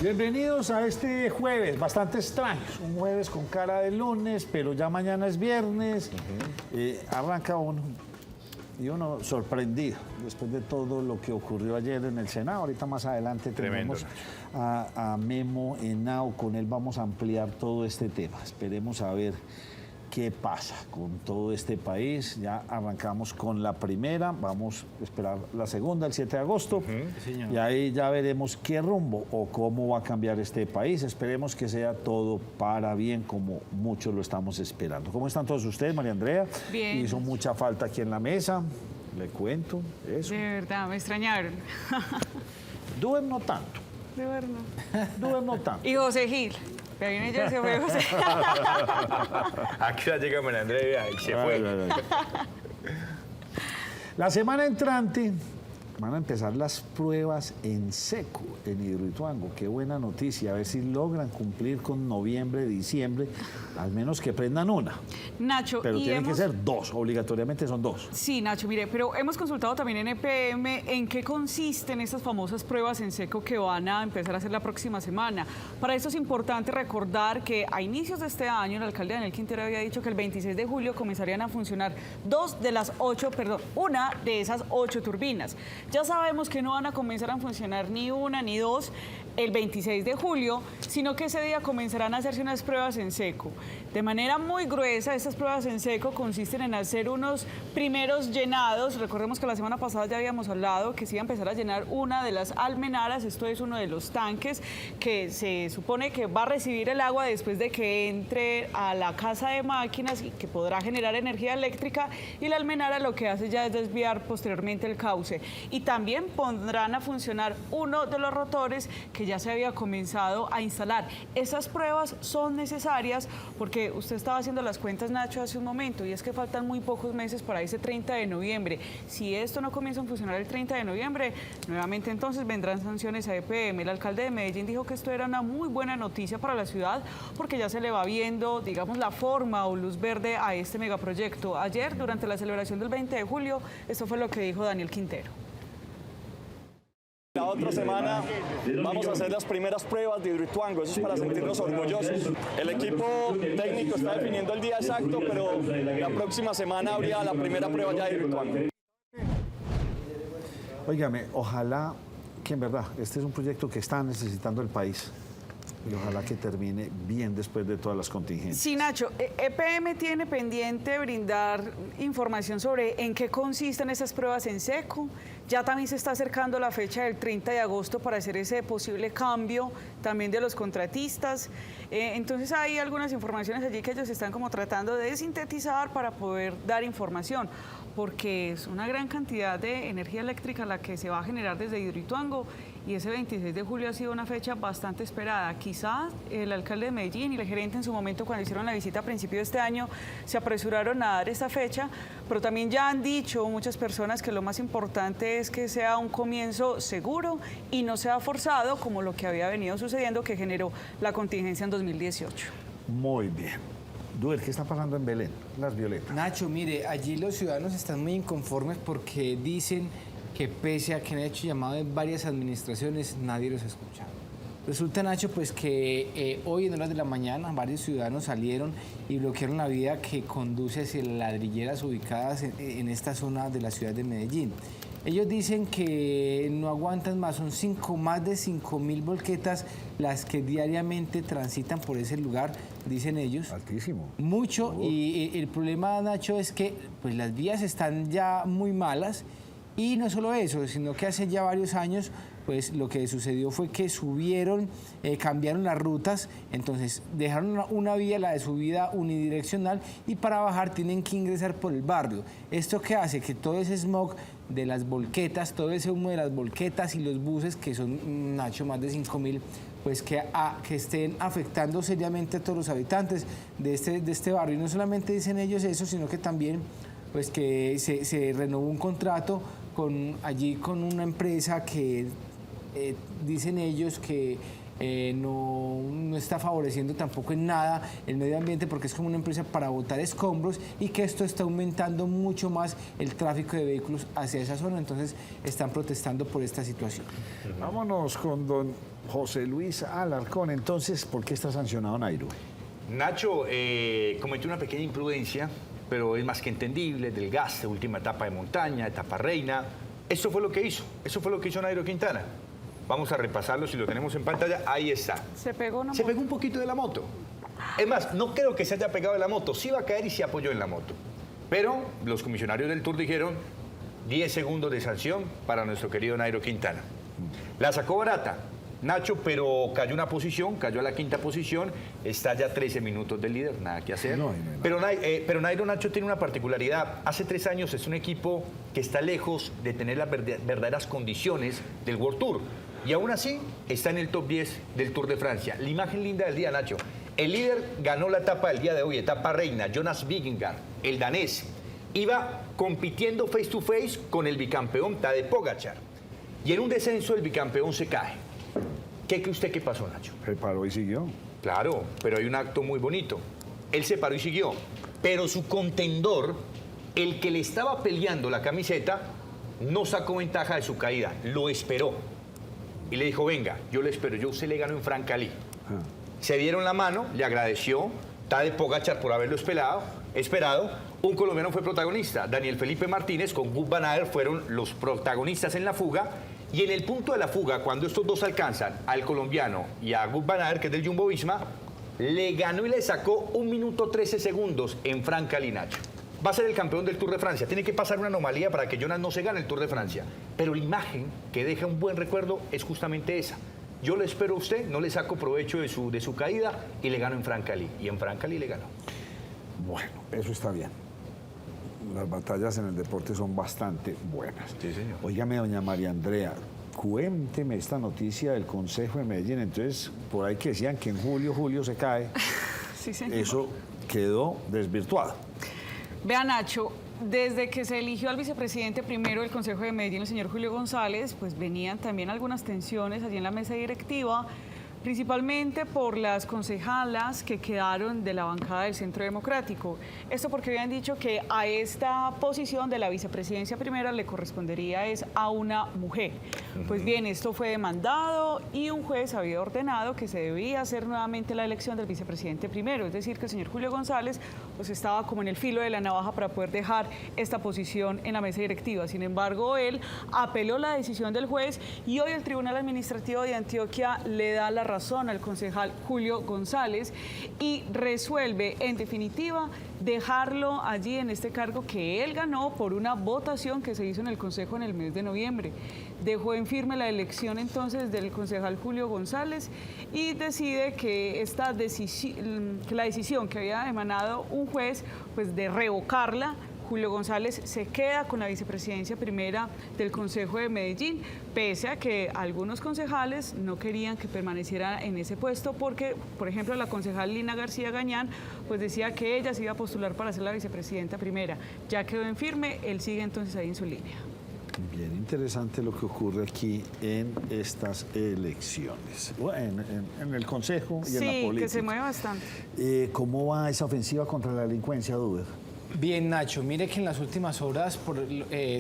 Bienvenidos a este jueves, bastante extraño. Un jueves con cara de lunes, pero ya mañana es viernes. Arranca uno y uno sorprendido después de todo lo que ocurrió ayer en el Senado. Ahorita más adelante tenemos a Memo Henao, con él vamos a ampliar todo este tema. Esperemos a ver qué pasa con todo este país. Ya arrancamos con la primera, vamos a esperar la segunda, el 7 de agosto, y ahí ya veremos qué rumbo o cómo va a cambiar este país. Esperemos que sea todo para bien, como muchos lo estamos esperando. ¿Cómo están todos ustedes, María Andrea? Bien. Hizo mucha falta aquí en la mesa, le cuento eso. De verdad, me extrañaron. Duer no tanto. De verdad. Duer no tanto. Y José Gil. Pero viene yo, se fue José. Aquí ya llega María Andrea y se fue. La semana entrante van a empezar las pruebas en seco en Hidroituango. Qué buena noticia, a ver si logran cumplir con noviembre, diciembre, al menos que prendan una. Nacho, Pero tienen que ser dos, obligatoriamente son dos. Sí, Nacho, mire, pero hemos consultado también en EPM en qué consisten estas famosas pruebas en seco que van a empezar a hacer la próxima semana. Para esto es importante recordar que a inicios de este año el alcalde Daniel Quintero había dicho que el 26 de julio comenzarían a funcionar una de esas 8 turbinas. Ya sabemos que no van a comenzar a funcionar ni una ni dos el 26 de julio, sino que ese día comenzarán a hacerse unas pruebas en seco. De manera muy gruesa, estas pruebas en seco consisten en hacer unos primeros llenados. Recordemos que la semana pasada ya habíamos hablado que se iba a empezar a llenar una de las almenaras. Esto es uno de los tanques que se supone que va a recibir el agua después de que entre a la casa de máquinas y que podrá generar energía eléctrica, y la almenara lo que hace ya es desviar posteriormente el cauce. Y también pondrán a funcionar uno de los rotores que ya se había comenzado a instalar. Esas pruebas son necesarias porque usted estaba haciendo las cuentas, Nacho, hace un momento, y es que faltan muy pocos meses para ese 30 de noviembre. Si esto no comienza a funcionar el 30 de noviembre, nuevamente entonces vendrán sanciones a EPM. El alcalde de Medellín dijo que esto era una muy buena noticia para la ciudad porque ya se le va viendo, digamos, la forma o luz verde a este megaproyecto. Ayer, durante la celebración del 20 de julio, esto fue lo que dijo Daniel Quintero. La otra semana vamos a hacer las primeras pruebas de Hidroituango, eso es para sentirnos orgullosos. El equipo técnico está definiendo el día exacto, pero la próxima semana habría la primera prueba ya de Hidroituango. Óigame, ojalá que en verdad este es un proyecto que está necesitando el país. Y ojalá que termine bien después de todas las contingencias. Sí, Nacho, EPM tiene pendiente brindar información sobre en qué consisten esas pruebas en seco. Ya también se está acercando la fecha del 30 de agosto para hacer ese posible cambio también de los contratistas. Entonces hay algunas informaciones allí que ellos están como tratando de sintetizar para poder dar información, porque es una gran cantidad de energía eléctrica la que se va a generar desde Hidroituango, y ese 26 de julio ha sido una fecha bastante esperada. Quizás el alcalde de Medellín y el gerente en su momento, cuando hicieron la visita a principios de este año, se apresuraron a dar esta fecha, pero también ya han dicho muchas personas que lo más importante es que sea un comienzo seguro y no sea forzado como lo que había venido sucediendo, que generó la contingencia en 2018. Muy bien. Duer, ¿qué está pasando en Belén? Las violetas. Nacho, mire, allí los ciudadanos están muy inconformes porque dicen que pese a que han hecho llamado en varias administraciones, nadie los ha escuchado. Resulta, Nacho, pues que hoy en horas de la mañana varios ciudadanos salieron y bloquearon la vía que conduce hacia las ladrilleras ubicadas en esta zona de la ciudad de Medellín. Ellos dicen que no aguantan más, son más de 5.000 volquetas las que diariamente transitan por ese lugar, dicen ellos. Altísimo. Mucho, y el problema, Nacho, es que pues, las vías están ya muy malas, y no solo eso, sino que hace ya varios años pues lo que sucedió fue que subieron, cambiaron las rutas, entonces dejaron una vía, la de subida unidireccional, y para bajar tienen que ingresar por el barrio. ¿Esto qué hace? Que todo ese smog de las volquetas, todo ese humo de las volquetas y los buses, que son, Nacho, más de 5.000, pues que estén afectando seriamente a todos los habitantes de este barrio. Y no solamente dicen ellos eso, sino que también pues que se renovó un contrato con una empresa que dicen ellos que no está favoreciendo tampoco en nada el medio ambiente porque es como una empresa para botar escombros y que esto está aumentando mucho más el tráfico de vehículos hacia esa zona, entonces están protestando por esta situación. Vámonos con don José Luis Alarcón. Entonces, ¿por qué está sancionado Nairo? Nacho cometió una pequeña imprudencia, pero es más que entendible, del desgaste, última etapa de montaña, etapa reina. Eso fue lo que hizo Nairo Quintana. Vamos a repasarlo si lo tenemos en pantalla. Ahí está. Se pegó una Se moto. pegó un poquito de la moto. Es más, no creo que se haya pegado de la moto. Sí iba a caer y se apoyó en la moto. Pero los comisionarios del Tour dijeron 10 segundos de sanción para nuestro querido Nairo Quintana. La sacó barata, Nacho, pero cayó una posición, cayó a la 5ª posición, está ya 13 minutos del líder, nada que hacer. Pero Nairo, Nacho, tiene una particularidad. Hace 3 años es un equipo que está lejos de tener las verdaderas condiciones del World Tour. Y aún así está en el top 10 del Tour de Francia. La imagen linda del día, Nacho. El líder ganó la etapa del día de hoy, etapa reina, Jonas Vingegaard, el danés. Iba compitiendo face to face con el bicampeón Tadej Pogačar. Y en un descenso el bicampeón se cae. ¿Qué cree usted que pasó, Nacho? Se paró y siguió. Claro, pero hay un acto muy bonito. Él se paró y siguió. Pero su contendor, el que le estaba peleando la camiseta, no sacó ventaja de su caída. Lo esperó. Y le dijo, venga, yo le espero. Yo a usted le gano en Francalí. Se dieron la mano, le agradeció Tadej Pogačar por haberlo esperado. Un colombiano fue protagonista. Daniel Felipe Martínez con Wout van Aert fueron los protagonistas en la fuga. Y en el punto de la fuga, cuando estos dos alcanzan al colombiano y a Wout van Aert, que es del Jumbo Visma, le ganó y le sacó 1 minuto 13 segundos en Francalí, Nacho. Va a ser el campeón del Tour de Francia. Tiene que pasar una anomalía para que Jonas no se gane el Tour de Francia. Pero la imagen que deja un buen recuerdo es justamente esa. Yo le espero a usted, no le saco provecho de su caída y le gano en Francalí. Y en Francalí le ganó. Bueno, eso está bien. Las batallas en el deporte son bastante buenas. Sí, señor. Óigame, doña María Andrea, cuénteme esta noticia del Consejo de Medellín. Entonces, por ahí que decían que en julio se cae, Sí, señor. eso quedó desvirtuado. Vea, Nacho, desde que se eligió al vicepresidente primero del Consejo de Medellín, el señor Julio González, pues venían también algunas tensiones allí en la mesa directiva, principalmente por las concejalas que quedaron de la bancada del Centro Democrático. Esto porque habían dicho que a esta posición de la vicepresidencia primera le correspondería es a una mujer. Pues bien, esto fue demandado y un juez había ordenado que se debía hacer nuevamente la elección del vicepresidente primero, es decir, que el señor Julio González pues estaba como en el filo de la navaja para poder dejar esta posición en la mesa directiva. Sin embargo, él apeló la decisión del juez y hoy el Tribunal Administrativo de Antioquia le da la razón al concejal Julio González y resuelve en definitiva dejarlo allí en este cargo que él ganó por una votación que se hizo en el Consejo en el mes de noviembre. Dejó en firme la elección entonces del concejal Julio González y decide que la decisión que había emanado un juez, pues de revocarla, Julio González se queda con la vicepresidencia primera del Consejo de Medellín, pese a que algunos concejales no querían que permaneciera en ese puesto porque, por ejemplo, la concejal Lina García Gañán pues decía que ella se iba a postular para ser la vicepresidenta primera. Ya quedó en firme, él sigue entonces ahí en su línea. Bien interesante lo que ocurre aquí en estas elecciones, bueno, en el Consejo y en la política. Sí, que se mueve bastante. ¿Cómo va esa ofensiva contra la delincuencia, Duber? Bien, Nacho, mire que en las últimas horas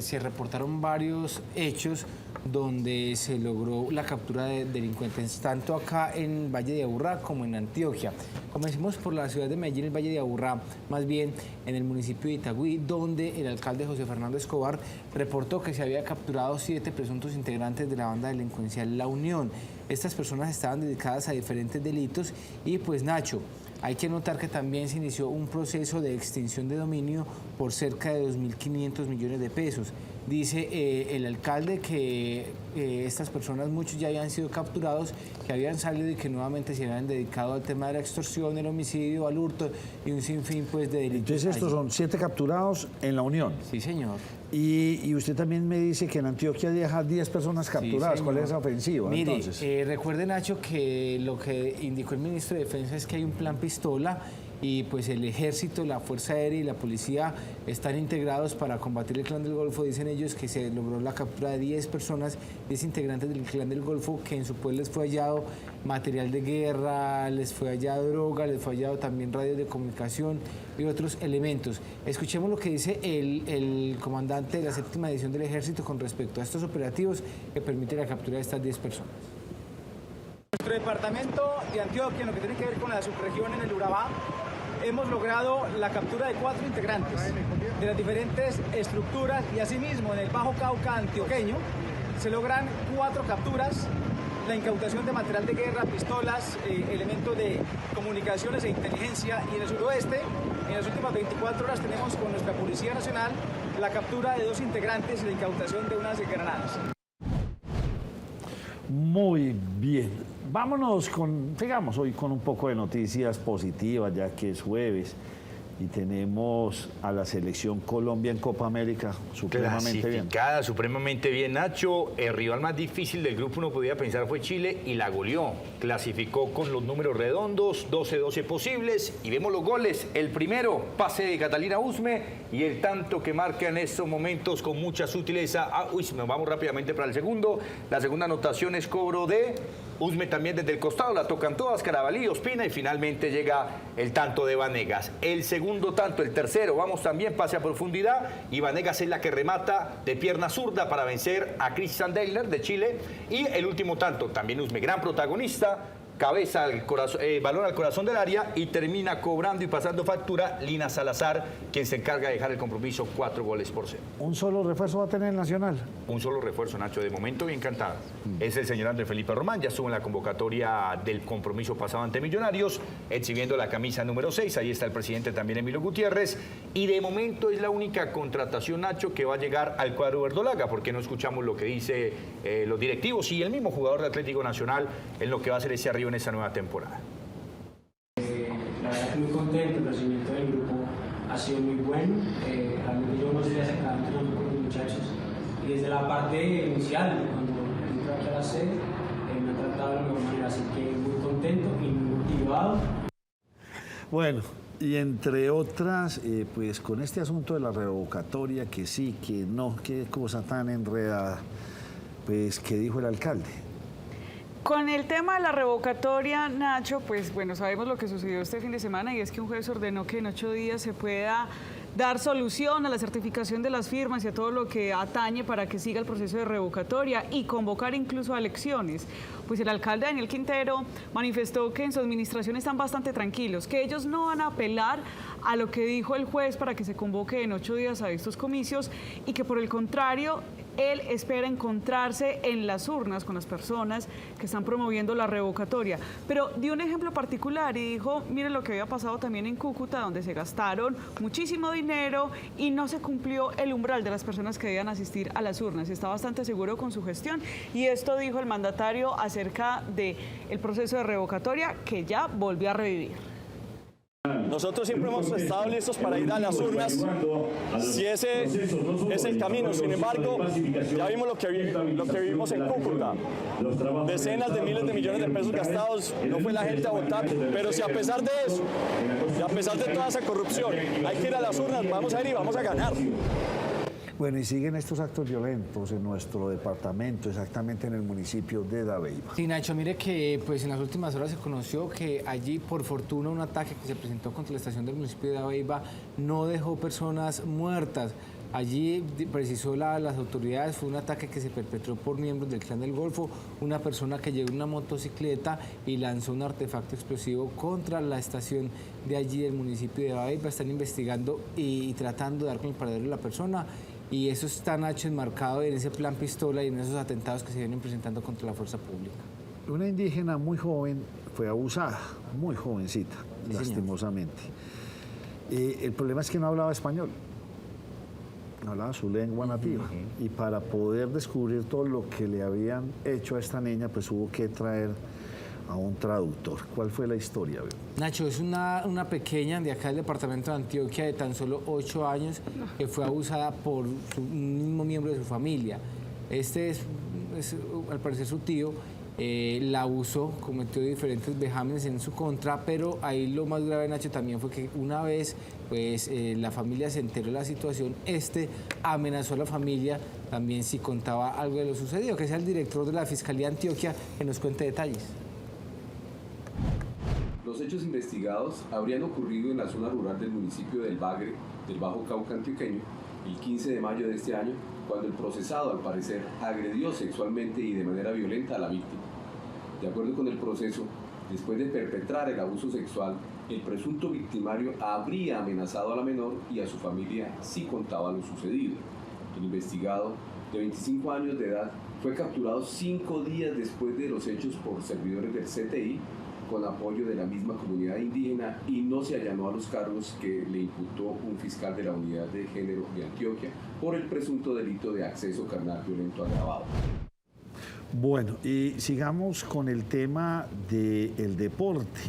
se reportaron varios hechos donde se logró la captura de delincuentes, tanto acá en Valle de Aburrá como en Antioquia. Comencemos por la ciudad de Medellín, el Valle de Aburrá, más bien en el municipio de Itagüí, donde el alcalde José Fernando Escobar reportó que se había capturado 7 presuntos integrantes de la banda delincuencial La Unión. Estas personas estaban dedicadas a diferentes delitos y pues, Nacho, hay que notar que también se inició un proceso de extinción de dominio por cerca de 2.500 millones de pesos. Dice el alcalde que estas personas, muchos ya habían sido capturados, que habían salido y que nuevamente se habían dedicado al tema de la extorsión, el homicidio, al hurto y un sinfín pues, de delitos. Entonces estos son 7 capturados en La Unión. Sí, señor. Y usted también me dice que en Antioquia deja 10 personas capturadas. Sí, ¿Cuál es esa ofensiva? Mire, recuerde, Nacho, que lo que indicó el ministro de Defensa es que hay un plan pistola y pues el ejército, la Fuerza Aérea y la policía están integrados para combatir el Clan del Golfo. Dicen ellos que se logró la captura de 10 personas, 10 integrantes del Clan del Golfo, que en su poder les fue hallado material de guerra, les fue hallado droga, les fue hallado también radios de comunicación y otros elementos. Escuchemos lo que dice el comandante de la 7ª División del Ejército con respecto a estos operativos que permiten la captura de estas 10 personas. Nuestro departamento de Antioquia, en lo que tiene que ver con la subregión en el Urabá, hemos logrado la captura de 4 integrantes de las diferentes estructuras y asimismo en el Bajo Cauca antioqueño se logran 4 capturas, la incautación de material de guerra, pistolas, elementos de comunicaciones e inteligencia, y en el suroeste, en las últimas 24 horas tenemos con nuestra Policía Nacional la captura de 2 integrantes y la incautación de unas granadas. Muy bien. Vámonos sigamos hoy con un poco de noticias positivas, ya que es jueves y tenemos a la selección Colombia en Copa América supremamente bien. Clasificada, supremamente bien, Nacho. El rival más difícil del grupo, uno podía pensar, fue Chile y la goleó. Clasificó con los números redondos, 12-12 posibles, y vemos los goles. El primero, pase de Catalina Usme, y el tanto que marca en estos momentos con mucha sutileza. Nos vamos rápidamente para el segundo. La segunda anotación es cobro de Usme también desde el costado, la tocan todas, Carabalí, Ospina, y finalmente llega el tanto de Vanegas. El segundo tanto, el tercero, vamos también, pase a profundidad, y Vanegas es la que remata de pierna zurda para vencer a Christian Deigler de Chile. Y el último tanto, también Usme, gran protagonista, cabeza al corazón, balón al corazón del área, y termina cobrando y pasando factura Lina Salazar, quien se encarga de dejar el compromiso 4-0. ¿Un solo refuerzo va a tener el Nacional? Un solo refuerzo, Nacho, de momento bien cantado. Es el señor Andrés Felipe Román, ya estuvo en la convocatoria del compromiso pasado ante Millonarios, exhibiendo la camisa número 6, ahí está el presidente también, Emilio Gutiérrez, y de momento es la única contratación, Nacho, que va a llegar al cuadro verdolaga, porque no escuchamos lo que dice los directivos y el mismo jugador de Atlético Nacional en lo que va a ser ese arribo en esa nueva temporada. La verdad que muy contento, el recibimiento del grupo ha sido muy bueno. Realmente yo no sé hace tanto tiempo con los muchachos, y desde la parte inicial, cuando entro aquí a la sede, me han tratado de la mejor manera, así que muy contento y muy motivado. Bueno, y entre otras, pues con este asunto de la revocatoria, que sí, que no, qué cosa tan enredada, pues, ¿qué dijo el alcalde? Con el tema de la revocatoria, Nacho, pues bueno, sabemos lo que sucedió este fin de semana, y es que un juez ordenó que en 8 días se pueda dar solución a la certificación de las firmas y a todo lo que atañe para que siga el proceso de revocatoria y convocar incluso a elecciones. Pues el alcalde Daniel Quintero manifestó que en su administración están bastante tranquilos, que ellos no van a apelar a lo que dijo el juez para que se convoque en 8 días a estos comicios, y que por el contrario, él espera encontrarse en las urnas con las personas que están promoviendo la revocatoria. Pero dio un ejemplo particular y dijo, miren lo que había pasado también en Cúcuta, donde se gastaron muchísimo dinero y no se cumplió el umbral de las personas que debían asistir a las urnas. Está bastante seguro con su gestión, y esto dijo el mandatario acerca del proceso de revocatoria, que ya volvió a revivir. Nosotros siempre hemos estado listos para ir a las urnas, si ese es el camino. Sin embargo, ya vimos lo que vivimos en Cúcuta. Decenas de miles de millones de pesos gastados, no fue la gente a votar. Pero si a pesar de eso, y a pesar de toda esa corrupción, hay que ir a las urnas, vamos a ir y vamos a ganar. Bueno, y siguen estos actos violentos en nuestro departamento, exactamente en el municipio de Dabeiba. Sí, Nacho, mire que pues en las últimas horas se conoció que allí, por fortuna, un ataque que se presentó contra la estación del municipio de Dabeiba no dejó personas muertas. Allí, precisó las autoridades, fue un ataque que se perpetró por miembros del Clan del Golfo, una persona que llegó en una motocicleta y lanzó un artefacto explosivo contra la estación de allí del municipio de Dabeiba. Están investigando y tratando de dar con el paradero de la persona. Y eso está, Nacho, enmarcado en ese plan pistola y en esos atentados que se vienen presentando contra la fuerza pública. Una indígena muy joven fue abusada, muy jovencita, sí, lastimosamente. El problema es que no hablaba español, no hablaba su lengua nativa. Y para poder descubrir todo lo que le habían hecho a esta niña, pues hubo que traer a un traductor. ¿Cuál fue la historia? Nacho, es una pequeña de acá del departamento de Antioquia de tan solo 8 años que fue abusada por un mismo miembro de su familia. Este es al parecer su tío, la abusó, cometió diferentes vejámenes en su contra, pero ahí lo más grave, Nacho, también fue que una vez pues, la familia se enteró de la situación, amenazó a la familia también si contaba algo de lo sucedido, que sea el director de la Fiscalía de Antioquia que nos cuente detalles. Los hechos investigados habrían ocurrido en la zona rural del municipio del Bagre, del Bajo Cauca antioqueño, el 15 de mayo de este año, cuando el procesado, al parecer, agredió sexualmente y de manera violenta a la víctima. De acuerdo con el proceso, después de perpetrar el abuso sexual, el presunto victimario habría amenazado a la menor y a su familia si contaba lo sucedido. El investigado, de 25 años de edad, fue capturado 5 días después de los hechos por servidores del CTI, con apoyo de la misma comunidad indígena, y no se allanó a los cargos que le imputó un fiscal de la Unidad de Género de Antioquia por el presunto delito de acceso carnal violento agravado. Bueno, y sigamos con el tema del deporte,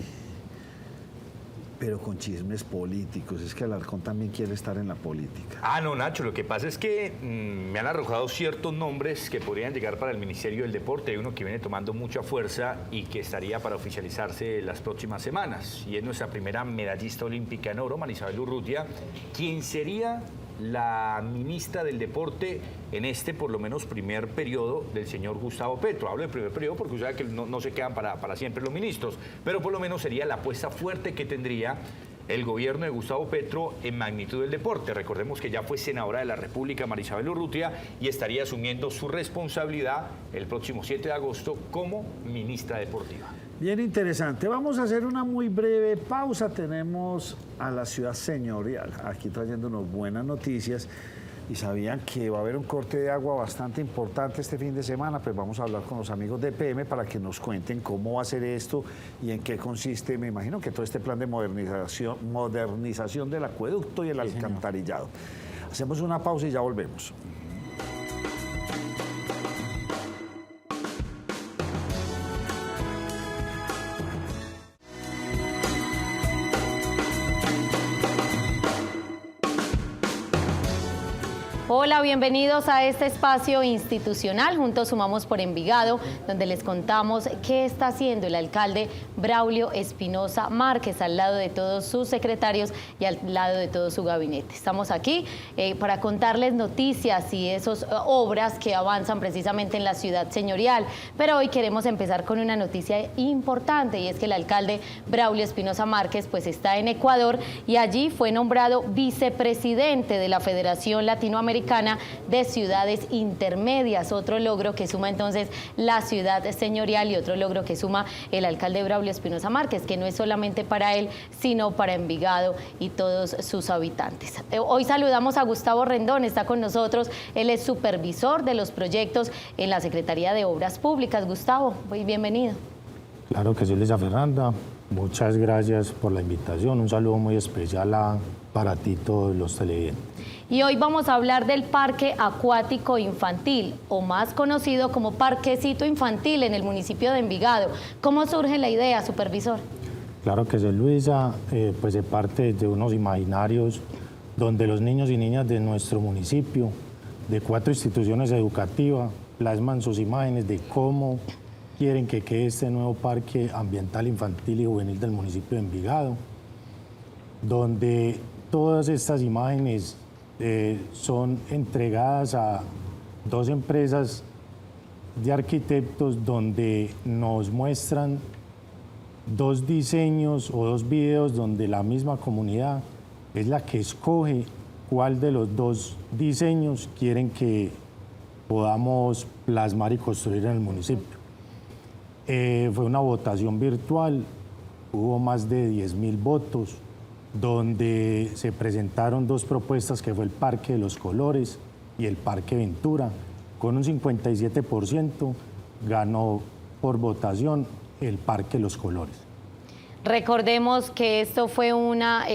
pero con chismes políticos. Es que Alarcón también quiere estar en la política. Ah, no, Nacho, lo que pasa es que me han arrojado ciertos nombres que podrían llegar para el Ministerio del Deporte. Hay uno que viene tomando mucha fuerza y que estaría para oficializarse las próximas semanas. Y es nuestra primera medallista olímpica en oro, Marisabel Urrutia, quien sería la ministra del Deporte en este, por lo menos, primer periodo del señor Gustavo Petro. Hablo de primer periodo porque usted sabe que no se quedan para siempre los ministros, pero por lo menos sería la apuesta fuerte que tendría el gobierno de Gustavo Petro en magnitud del deporte. Recordemos que ya fue senadora de la República Marisabel Urrutia y estaría asumiendo su responsabilidad el próximo 7 de agosto como ministra deportiva. Bien interesante. Vamos a hacer una muy breve pausa. Tenemos a la ciudad señorial aquí trayéndonos buenas noticias. Y sabían que va a haber un corte de agua bastante importante este fin de semana, pues vamos a hablar con los amigos de EPM para que nos cuenten cómo va a ser esto y en qué consiste. Me imagino que todo este plan de modernización del acueducto y el alcantarillado. Hacemos una pausa y ya volvemos. Hola, bienvenidos a este espacio institucional. Juntos sumamos por Envigado, donde les contamos qué está haciendo el alcalde Braulio Espinosa Márquez al lado de todos sus secretarios y al lado de todo su gabinete. Estamos aquí para contarles noticias y esas obras que avanzan precisamente en la ciudad señorial. Pero hoy queremos empezar con una noticia importante y es que el alcalde Braulio Espinosa Márquez pues está en Ecuador y allí fue nombrado vicepresidente de la Federación Latinoamericana de Ciudades Intermedias, otro logro que suma entonces la ciudad señorial y otro logro que suma el alcalde Braulio Espinosa Márquez, que no es solamente para él, sino para Envigado y todos sus habitantes. Hoy saludamos a Gustavo Rendón, está con nosotros, él es supervisor de los proyectos en la Secretaría de Obras Públicas. Gustavo, muy bienvenido. Claro que sí, Luisa Fernanda, muchas gracias por la invitación, un saludo muy especial para ti todos los televidentes. Y hoy vamos a hablar del Parque Acuático Infantil, o más conocido como Parquecito Infantil en el municipio de Envigado. ¿Cómo surge la idea, supervisor? Claro que sí, Luisa, pues se parte de unos imaginarios donde los niños y niñas de nuestro municipio, de 4 instituciones educativas, plasman sus imágenes de cómo quieren que quede este nuevo Parque Ambiental Infantil y Juvenil del municipio de Envigado, donde todas estas imágenes son entregadas a 2 empresas de arquitectos donde nos muestran 2 diseños o 2 videos donde la misma comunidad es la que escoge cuál de los 2 diseños quieren que podamos plasmar y construir en el municipio. Fue una votación virtual, hubo más de 10.000 votos, donde se presentaron 2 propuestas, que fue el Parque de los Colores y el Parque Ventura. Con un 57% ganó por votación el Parque de los Colores. Recordemos que esto fue una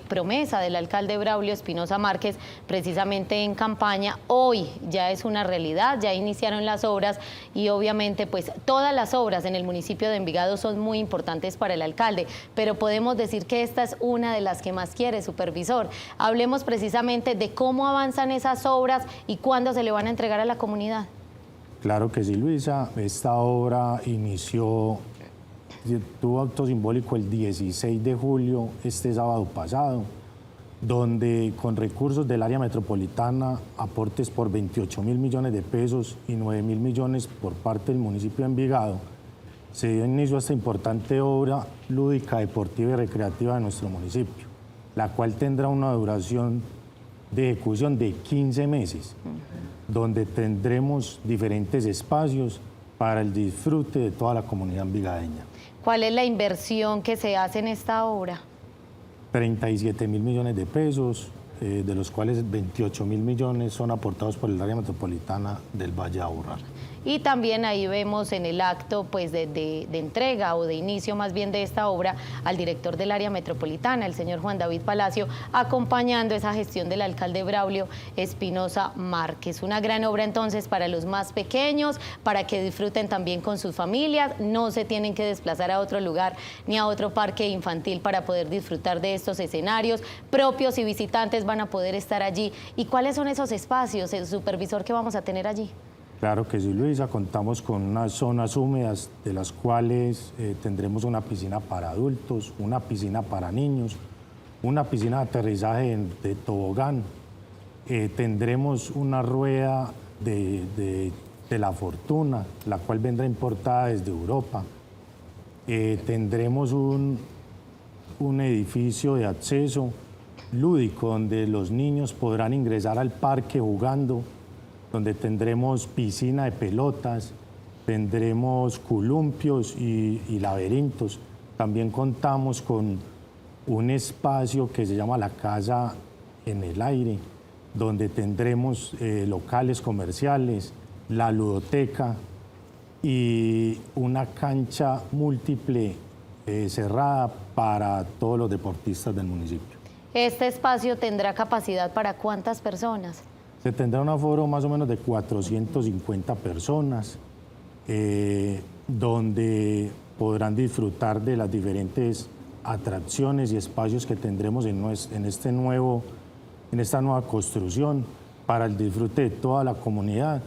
promesa del alcalde Braulio Espinosa Márquez precisamente en campaña. Hoy ya es una realidad, ya iniciaron las obras y obviamente pues todas las obras en el municipio de Envigado son muy importantes para el alcalde, pero podemos decir que esta es una de las que más quiere, supervisor. Hablemos precisamente de cómo avanzan esas obras y cuándo se le van a entregar a la comunidad. Claro que sí, Luisa. Esta obra tuvo acto simbólico el 16 de julio, este sábado pasado, donde con recursos del área metropolitana, aportes por 28.000 millones de pesos y 9.000 millones por parte del municipio de Envigado, se dio inicio a esta importante obra lúdica, deportiva y recreativa de nuestro municipio, la cual tendrá una duración de ejecución de 15 meses, donde tendremos diferentes espacios para el disfrute de toda la comunidad envigadeña. ¿Cuál es la inversión que se hace en esta obra? 37.000 millones de pesos, de los cuales 28.000 millones son aportados por el área metropolitana del Valle de Aburrá. Y también ahí vemos en el acto pues, de entrega o de inicio más bien de esta obra al director del área metropolitana, el señor Juan David Palacio, acompañando esa gestión del alcalde Braulio Espinosa Márquez. Una gran obra entonces para los más pequeños, para que disfruten también con sus familias, no se tienen que desplazar a otro lugar ni a otro parque infantil para poder disfrutar de estos escenarios. Propios y visitantes van a poder estar allí. ¿Y cuáles son esos espacios, el supervisor, que vamos a tener allí? Claro que sí, Luisa, contamos con unas zonas húmedas de las cuales tendremos una piscina para adultos, una piscina para niños, una piscina de aterrizaje de tobogán, tendremos una rueda de la fortuna, la cual vendrá importada desde Europa, tendremos un edificio de acceso lúdico donde los niños podrán ingresar al parque jugando, donde tendremos piscina de pelotas, tendremos columpios y laberintos. También contamos con un espacio que se llama la Casa en el Aire, donde tendremos locales comerciales, la ludoteca y una cancha múltiple cerrada para todos los deportistas del municipio. ¿Este espacio tendrá capacidad para cuántas personas? Se tendrá un aforo más o menos de 450 personas, donde podrán disfrutar de las diferentes atracciones y espacios que tendremos en esta nueva construcción para el disfrute de toda la comunidad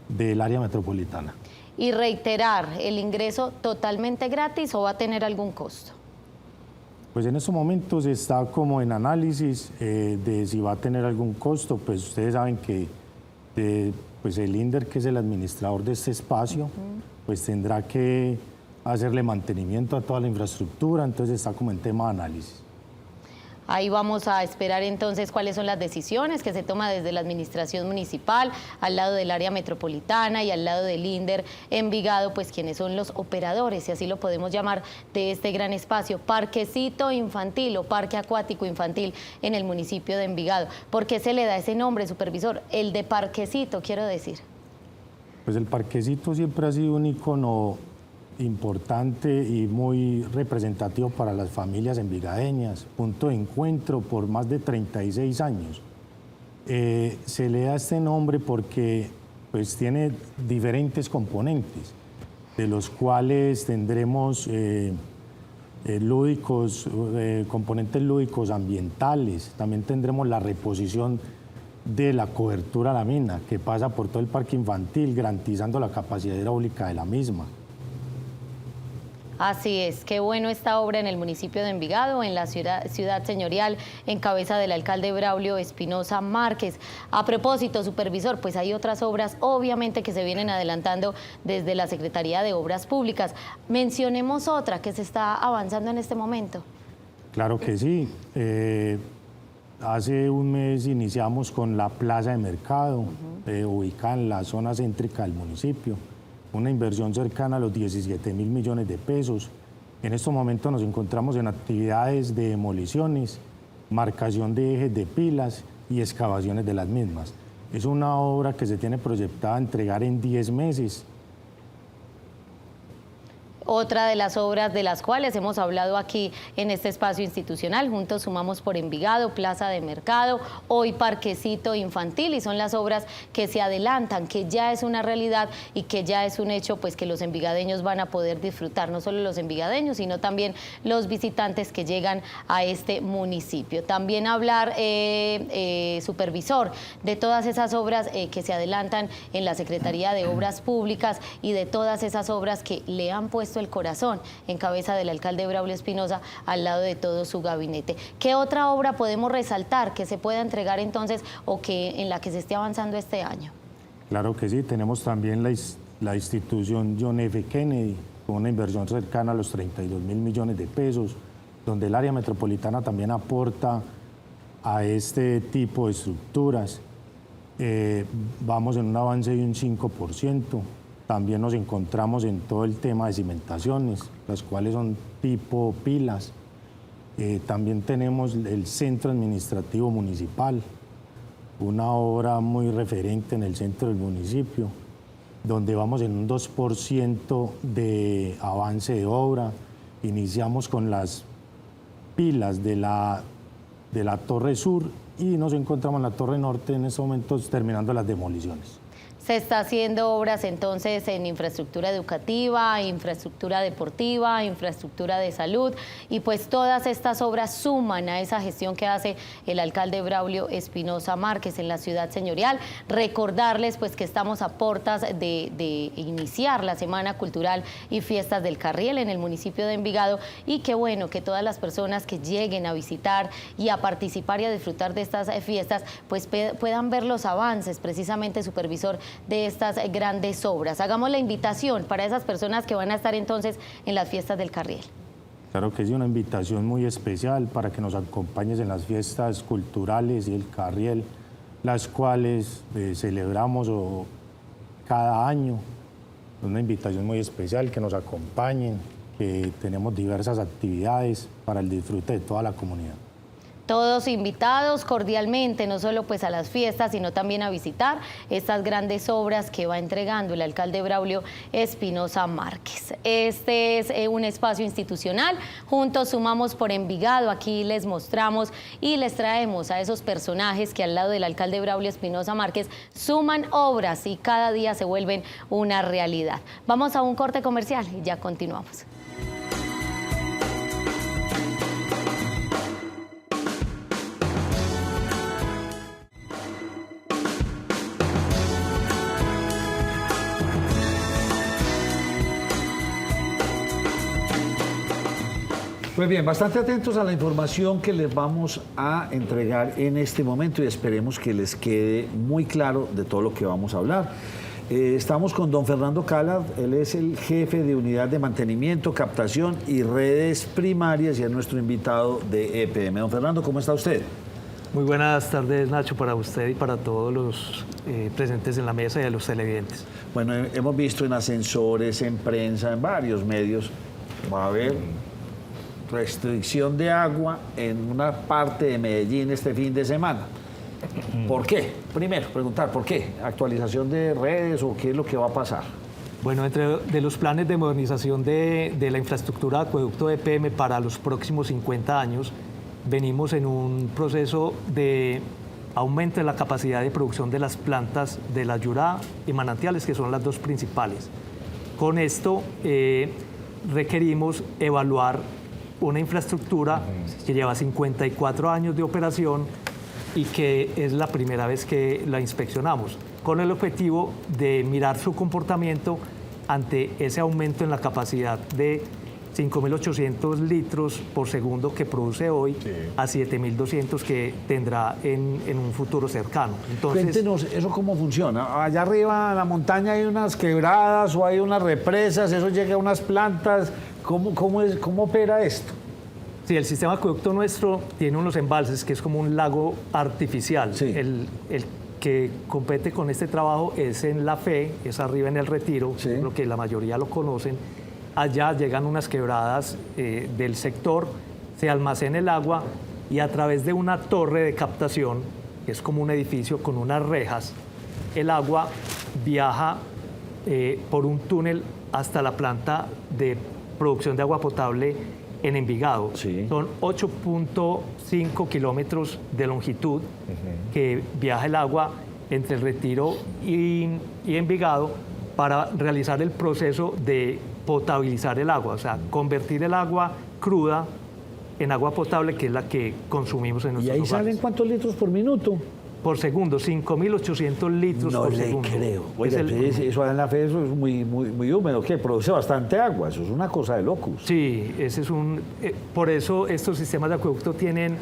del área metropolitana. Y reiterar, ¿el ingreso totalmente gratis o va a tener algún costo? Pues en estos momentos está como en análisis de si va a tener algún costo. Pues ustedes saben que pues el INDER, que es el administrador de este espacio, pues tendrá que hacerle mantenimiento a toda la infraestructura, entonces está como en tema de análisis. Ahí vamos a esperar entonces cuáles son las decisiones que se toman desde la administración municipal, al lado del área metropolitana y al lado del INDER Envigado, pues quienes son los operadores, si así lo podemos llamar, de este gran espacio, parquecito infantil o parque acuático infantil en el municipio de Envigado. ¿Por qué se le da ese nombre, supervisor? El de parquecito, quiero decir. Pues el parquecito siempre ha sido un ícono importante y muy representativo para las familias envigadeñas, punto de encuentro por más de 36 años. Se le da este nombre porque pues, tiene diferentes componentes, de los cuales tendremos componentes lúdicos ambientales, también tendremos la reposición de la cobertura a la mina, que pasa por todo el parque infantil, garantizando la capacidad hidráulica de la misma. Así es, qué bueno esta obra en el municipio de Envigado, en la ciudad señorial, en cabeza del alcalde Braulio Espinosa Márquez. A propósito, supervisor, pues hay otras obras, obviamente, que se vienen adelantando desde la Secretaría de Obras Públicas. Mencionemos otra que se está avanzando en este momento. Claro que sí. Hace un mes iniciamos con la plaza de mercado, ubicada en la zona céntrica del municipio. Una inversión cercana a los 17.000 millones de pesos. En estos momentos nos encontramos en actividades de demoliciones, marcación de ejes de pilas y excavaciones de las mismas. Es una obra que se tiene proyectada a entregar en 10 meses. Otra de las obras de las cuales hemos hablado aquí en este espacio institucional, Juntos Sumamos por Envigado, Plaza de Mercado, hoy Parquecito Infantil, y son las obras que se adelantan, que ya es una realidad y que ya es un hecho, pues que los envigadeños van a poder disfrutar, no solo los envigadeños, sino también los visitantes que llegan a este municipio. También hablar, supervisor, de todas esas obras que se adelantan en la Secretaría de Obras Públicas y de todas esas obras que le han puesto el corazón en cabeza del alcalde Braulio Espinosa al lado de todo su gabinete. ¿Qué otra obra podemos resaltar que se pueda entregar entonces o que en la que se esté avanzando este año? Claro que sí, tenemos también la institución John F. Kennedy, con una inversión cercana a los 32.000 millones de pesos, donde el área metropolitana también aporta a este tipo de estructuras. Vamos en un avance de un 5%. También nos encontramos en todo el tema de cimentaciones, las cuales son tipo pilas. También tenemos el Centro Administrativo Municipal, una obra muy referente en el centro del municipio, donde vamos en un 2% de avance de obra. Iniciamos con las pilas de la Torre Sur y nos encontramos en la Torre Norte en estos momentos terminando las demoliciones. Se está haciendo obras entonces en infraestructura educativa, infraestructura deportiva, infraestructura de salud, y pues todas estas obras suman a esa gestión que hace el alcalde Braulio Espinosa Márquez en la ciudad señorial. Recordarles pues que estamos a puertas de iniciar la Semana Cultural y Fiestas del Carriel en el municipio de Envigado, y qué bueno que todas las personas que lleguen a visitar y a participar y a disfrutar de estas fiestas pues puedan ver los avances, precisamente, supervisor, de estas grandes obras. Hagamos la invitación para esas personas que van a estar entonces en las fiestas del Carriel. Claro que es una invitación muy especial para que nos acompañes en las fiestas culturales y el Carriel, las cuales celebramos cada año. Una invitación muy especial, que nos acompañen, que tenemos diversas actividades para el disfrute de toda la comunidad. Todos invitados cordialmente, no solo pues a las fiestas, sino también a visitar estas grandes obras que va entregando el alcalde Braulio Espinosa Márquez. Este es un espacio institucional, Juntos Sumamos por Envigado. Aquí les mostramos y les traemos a esos personajes que al lado del alcalde Braulio Espinosa Márquez suman obras y cada día se vuelven una realidad. Vamos a un corte comercial y ya continuamos. Pues bien, bastante atentos a la información que les vamos a entregar en este momento y esperemos que les quede muy claro de todo lo que vamos a hablar. Estamos con don Fernando Cala, él es el jefe de Unidad de Mantenimiento, Captación y Redes Primarias y es nuestro invitado de EPM. Don Fernando, ¿cómo está usted? Muy buenas tardes, Nacho, para usted y para todos los presentes en la mesa y a los televidentes. Bueno, hemos visto en ascensores, en prensa, en varios medios, va a haber restricción de agua en una parte de Medellín este fin de semana. ¿Por qué? Primero, preguntar, ¿por qué? ¿Actualización de redes o qué es lo que va a pasar? Bueno, entre de los planes de modernización de la infraestructura de acueducto de EPM para los próximos 50 años, venimos en un proceso de aumento de la capacidad de producción de las plantas de la Yurá y Manantiales, que son las dos principales. Con esto requerimos evaluar una infraestructura que lleva 54 años de operación y que es la primera vez que la inspeccionamos, con el objetivo de mirar su comportamiento ante ese aumento en la capacidad de 5.800 litros por segundo que produce hoy a 7.200 que tendrá en un futuro cercano. Entonces, cuéntenos, ¿eso cómo funciona? Allá arriba en la montaña hay unas quebradas o hay unas represas, eso llega a unas plantas. ¿Cómo opera esto? Sí, el sistema acueducto nuestro tiene unos embalses que es como un lago artificial. Sí. El que compete con este trabajo es en La Fe, es arriba en el Retiro, sí, lo que la mayoría lo conocen. Allá llegan unas quebradas del sector, se almacena el agua y a través de una torre de captación, que es como un edificio con unas rejas, el agua viaja por un túnel hasta la planta de producción de agua potable en Envigado. Sí. Son 8.5 kilómetros de longitud que viaja el agua entre el Retiro y Envigado para realizar el proceso de potabilizar el agua, o sea, convertir el agua cruda en agua potable, que es la que consumimos en ¿Y nuestros ahí hogares. salen cuántos litros por minuto? Por segundo, 5.800 litros No por le segundo. creo. Es Oiga, el- entonces eso en la fe eso es muy húmedo, que produce bastante agua, eso es una cosa de locos. Sí, ese es por eso estos sistemas de acueducto tienen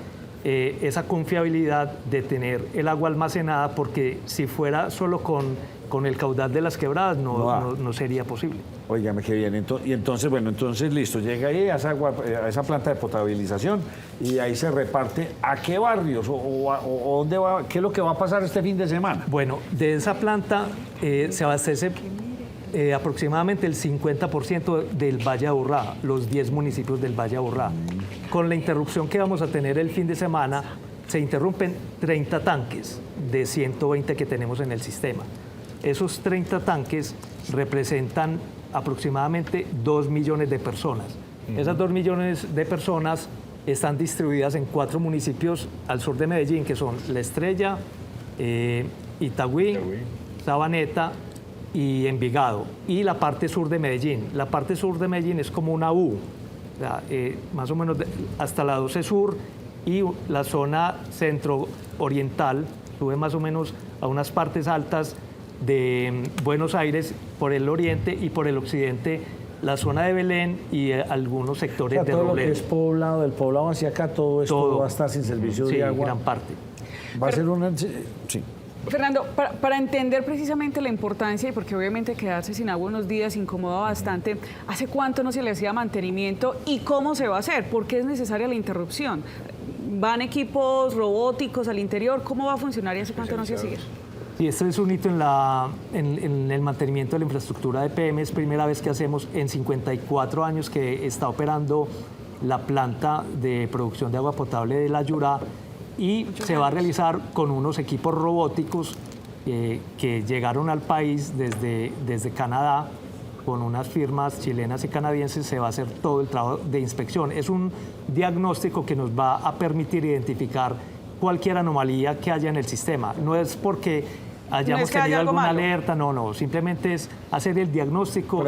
esa confiabilidad de tener el agua almacenada, porque si fuera solo con el caudal de las quebradas no sería posible. Óigame, qué bien. Entonces, listo, llega ahí a esa planta de potabilización y ahí se reparte a qué barrios o dónde va, qué es lo que va a pasar este fin de semana. Bueno, de esa planta se abastece aproximadamente el 50% del Valle de Aburrá, los 10 municipios del Valle de Aburrá. Con la interrupción que vamos a tener el fin de semana, se interrumpen 30 tanques de 120 que tenemos en el sistema. Esos 30 tanques representan aproximadamente 2 millones de personas. Esas 2 millones de personas están distribuidas en 4 municipios al sur de Medellín, que son La Estrella, Itagüí, Sabaneta y Envigado, y la parte sur de Medellín. La parte sur de Medellín es como una U, o sea, más o menos hasta la 12 Sur, y la zona centro-oriental sube más o menos a unas partes altas de Buenos Aires por el oriente, y por el occidente la zona de Belén y algunos sectores de todo lo que Robledo. es poblado, del poblado hacia acá, todo esto va a estar sin servicio Sí, de agua. gran parte. Va a ser una... Sí. Fernando, para entender precisamente la importancia, y porque obviamente quedarse sin agua unos días incomoda bastante, ¿hace cuánto no se le hacía mantenimiento y cómo se va a hacer? ¿Por qué es necesaria la interrupción? ¿Van equipos robóticos al interior? ¿Cómo va a funcionar y hace cuánto no se hacía? Sí, este es un hito en el mantenimiento de la infraestructura de EPM. Es primera vez que hacemos en 54 años que está operando la planta de producción de agua potable de La Yurá, y se va a realizar con unos equipos robóticos que llegaron al país desde Canadá, con unas firmas chilenas y canadienses. Se va a hacer todo el trabajo de inspección. Es un diagnóstico que nos va a permitir identificar cualquier anomalía que haya en el sistema. No es porque hayamos tenido alguna alerta, no, simplemente es hacer el diagnóstico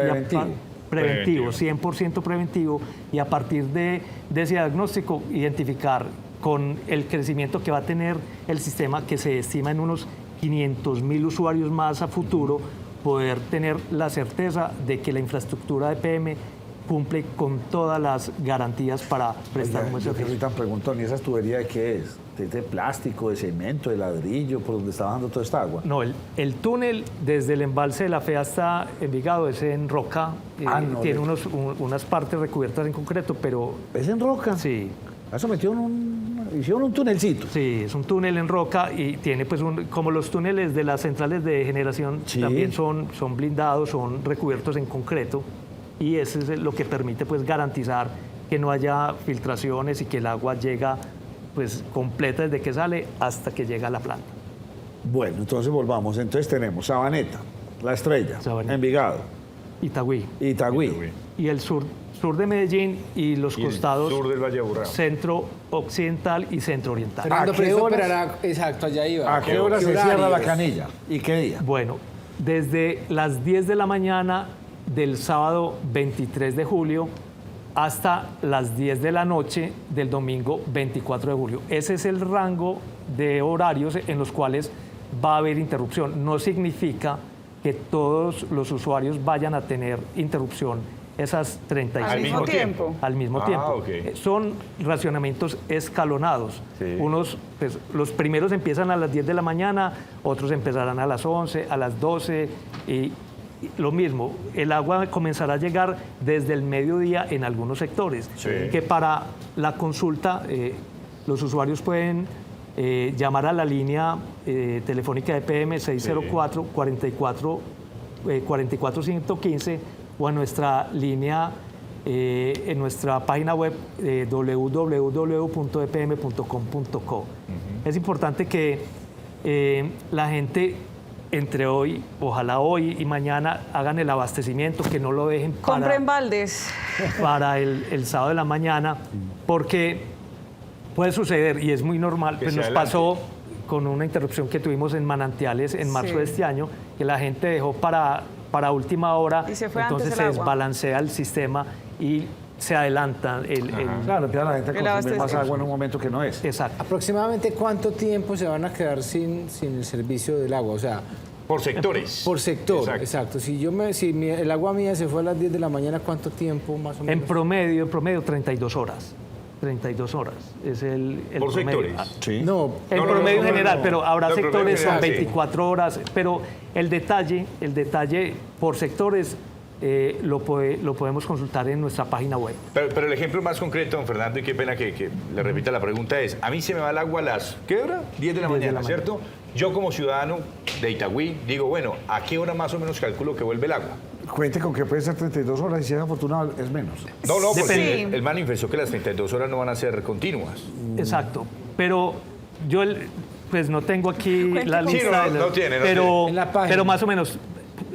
preventivo, 100% preventivo, y a partir de ese diagnóstico identificar con el crecimiento que va a tener el sistema, que se estima en unos 500.000 usuarios más a futuro, poder tener la certeza de que la infraestructura de EPM cumple con todas las garantías para prestar un buen servicio. Yo que soy tan preguntón, ¿y esa tubería de qué es? ¿De plástico, de cemento, de ladrillo, por donde está bajando toda esta agua? No, el túnel desde el embalse de la Fe hasta Envigado es en roca. Tiene unas partes recubiertas en concreto, pero... ¿Es en roca? Sí. Eso hicieron un tunelcito. Sí, es un túnel en roca y tiene pues como los túneles de las centrales de generación, también son blindados, son recubiertos en concreto, y eso es lo que permite pues garantizar que no haya filtraciones y que el agua llega pues completa desde que sale hasta que llega a la planta. Bueno, entonces volvamos. Entonces tenemos Sabaneta, La Estrella, Envigado, Itagüí. Y el sur de Medellín y los costados sur del Valle de Aburrá, centro occidental y centro oriental. Fernando, pero eso operará, exacto, allá iba. ¿A qué hora se cierra la canilla? ¿Y qué día? Bueno, desde las 10 de la mañana del sábado 23 de julio hasta las 10 de la noche del domingo 24 de julio. Ese es el rango de horarios en los cuales va a haber interrupción. No significa que todos los usuarios vayan a tener interrupción esas 35 al mismo tiempo. Al mismo tiempo. Okay. Son racionamientos escalonados. Sí. Unos, pues, los primeros empiezan a las 10 de la mañana, otros empezarán a las 11, a las 12 y lo mismo. El agua comenzará a llegar desde el mediodía en algunos sectores, que para la consulta los usuarios pueden llamar a la línea telefónica de EPM 604-44-115 o a nuestra línea en nuestra página web www.epm.com.co. Es importante que la gente entre hoy, ojalá hoy y mañana hagan el abastecimiento, que no lo dejen Compren baldes. para el sábado de la mañana, porque puede suceder, y es muy normal, pues nos pasó con una interrupción que tuvimos en Manantiales en marzo de este año, que la gente dejó para última hora, Y se fue entonces antes se el agua. desbalancea el sistema y se adelanta Claro, empieza la gente a El consumir más abastecimiento. agua en un momento que no es. Exacto. ¿Aproximadamente cuánto tiempo se van a quedar sin el servicio del agua? O sea, Por sectores. por sector, Exacto. exacto. Si el agua mía se fue a las 10 de la mañana, ¿cuánto tiempo más o En menos? promedio 32 horas. 32 horas es el Por promedio. sectores. Sí. No, En No, promedio no, general, no. pero habrá No, promedio sectores son general, sí. 24 horas, pero el detalle por sectores lo podemos consultar en nuestra página web. Pero el ejemplo más concreto, don Fernando, y qué pena que le repita la pregunta, es, a mí se me va el agua a las, ¿qué hora? 10 de la 10 de mañana, la mañana. ¿cierto? Yo como ciudadano de Itagüí digo, bueno, ¿a qué hora más o menos calculo que vuelve el agua? Cuente con que puede ser 32 horas y si es afortunado es menos. No, porque Depende. el manifestó que las 32 horas no van a ser continuas. Exacto, pero yo pues no tengo aquí Cuente la con- lista, Sí, no tiene, no pero, En la página. pero más o menos,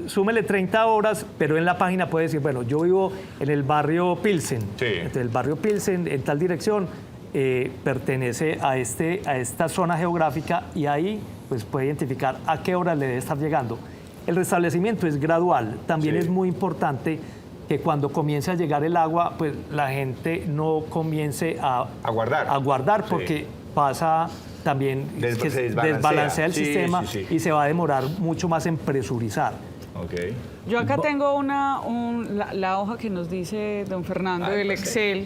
súmele 30 horas, pero en la página puede decir, bueno, yo vivo en el barrio Pilsen, Sí. entonces el barrio Pilsen en tal dirección pertenece a esta zona geográfica y ahí pues puede identificar a qué hora le debe estar llegando. El restablecimiento es gradual, también Sí. es muy importante que cuando comience a llegar el agua, pues la gente no comience a guardar. porque Sí. pasa también que Se desbalancea. desbalancea el Sí, sistema sí, sí. y se va a demorar mucho más en presurizar. Ok. Yo acá tengo la hoja que nos dice don Fernando del Excel,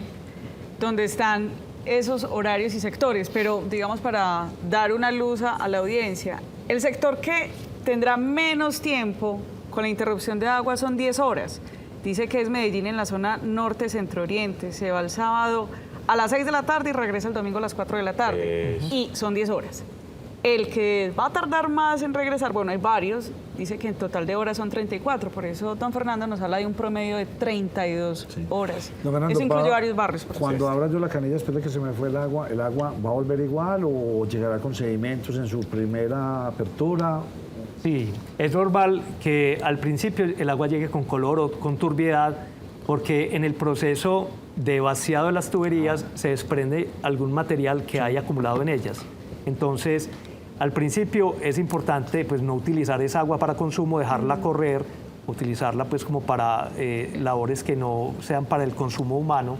donde están esos horarios y sectores, pero digamos para dar una luz a la audiencia, el sector que tendrá menos tiempo con la interrupción de agua son 10 horas. Dice que es Medellín en la zona norte centro-oriente, se va el sábado a las 6 de la tarde y regresa el domingo a las 4 de la tarde. Y son 10 horas. El que va a tardar más en regresar, bueno, hay varios, dice que en total de horas son 34, por eso don Fernando nos habla de un promedio de 32 horas. Don Fernando, Eso incluye varios barrios, por Cuando supuesto. abra yo la canilla después de que se me fue ¿el agua va a volver igual o llegará con sedimentos en su primera apertura? Sí, es normal que al principio el agua llegue con color o con turbiedad, porque en el proceso de vaciado de las tuberías se desprende algún material que hay acumulado en ellas. Entonces, al principio es importante pues, no utilizar esa agua para consumo, dejarla correr, utilizarla pues, como para labores que no sean para el consumo humano,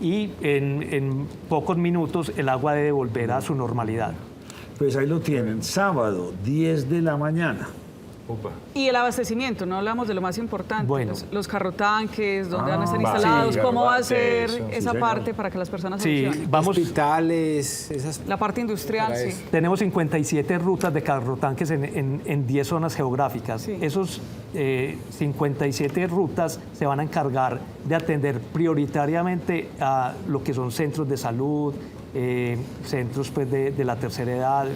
y en pocos minutos el agua debe volver a su normalidad. Pues ahí lo tienen, sábado, 10 de la mañana. Upa. Y el abastecimiento, no hablamos de lo más importante, Bueno. los carrotanques, dónde van a estar va, instalados, sí, cómo va a sí, ser sí, esa señor. parte para que las personas Sí, solucionen. vamos, Hospitales, esas... La parte industrial, Para sí. eso. tenemos 57 rutas de carrotanques en 10 zonas geográficas. Sí. Esos 57 rutas se van a encargar de atender prioritariamente a lo que son centros de salud, centros pues, de la tercera edad,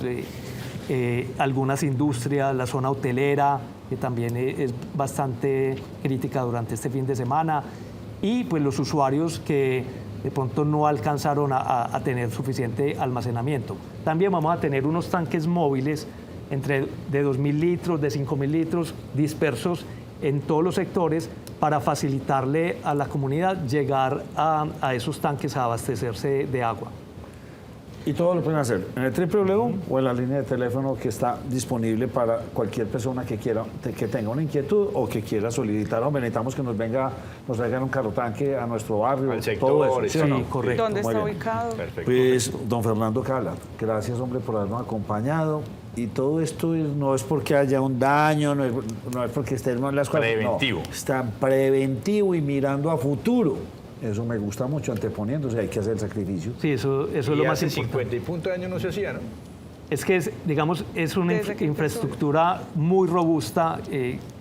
algunas industrias, la zona hotelera, que también es bastante crítica durante este fin de semana, y pues los usuarios que de pronto no alcanzaron a tener suficiente almacenamiento. También vamos a tener unos tanques móviles de 2.000 litros, de 5.000 litros, dispersos en todos los sectores para facilitarle a la comunidad llegar a esos tanques a abastecerse de agua. Y todo lo pueden hacer en el www o en la línea de teléfono que está disponible para cualquier persona que quiera, que tenga una inquietud o que quiera solicitar. Hombre, necesitamos que nos traigan un carrotanque a nuestro barrio. Al todo sector, eso, ¿sí o no? sí, correcto. ¿Dónde Muy está bien. ubicado? Perfecto. Pues, don Fernando Cala, gracias, hombre, por habernos acompañado. Y todo esto no es porque haya un daño, no es porque estemos en las cosas. Preventivo. No, está preventivo y mirando a futuro. Eso me gusta mucho, anteponiéndose, hay que hacer el sacrificio. Sí, eso es Y lo más hace importante. 50 y punto de años no se hacía, ¿no? Es que, digamos, es una Desde que infraestructura muy robusta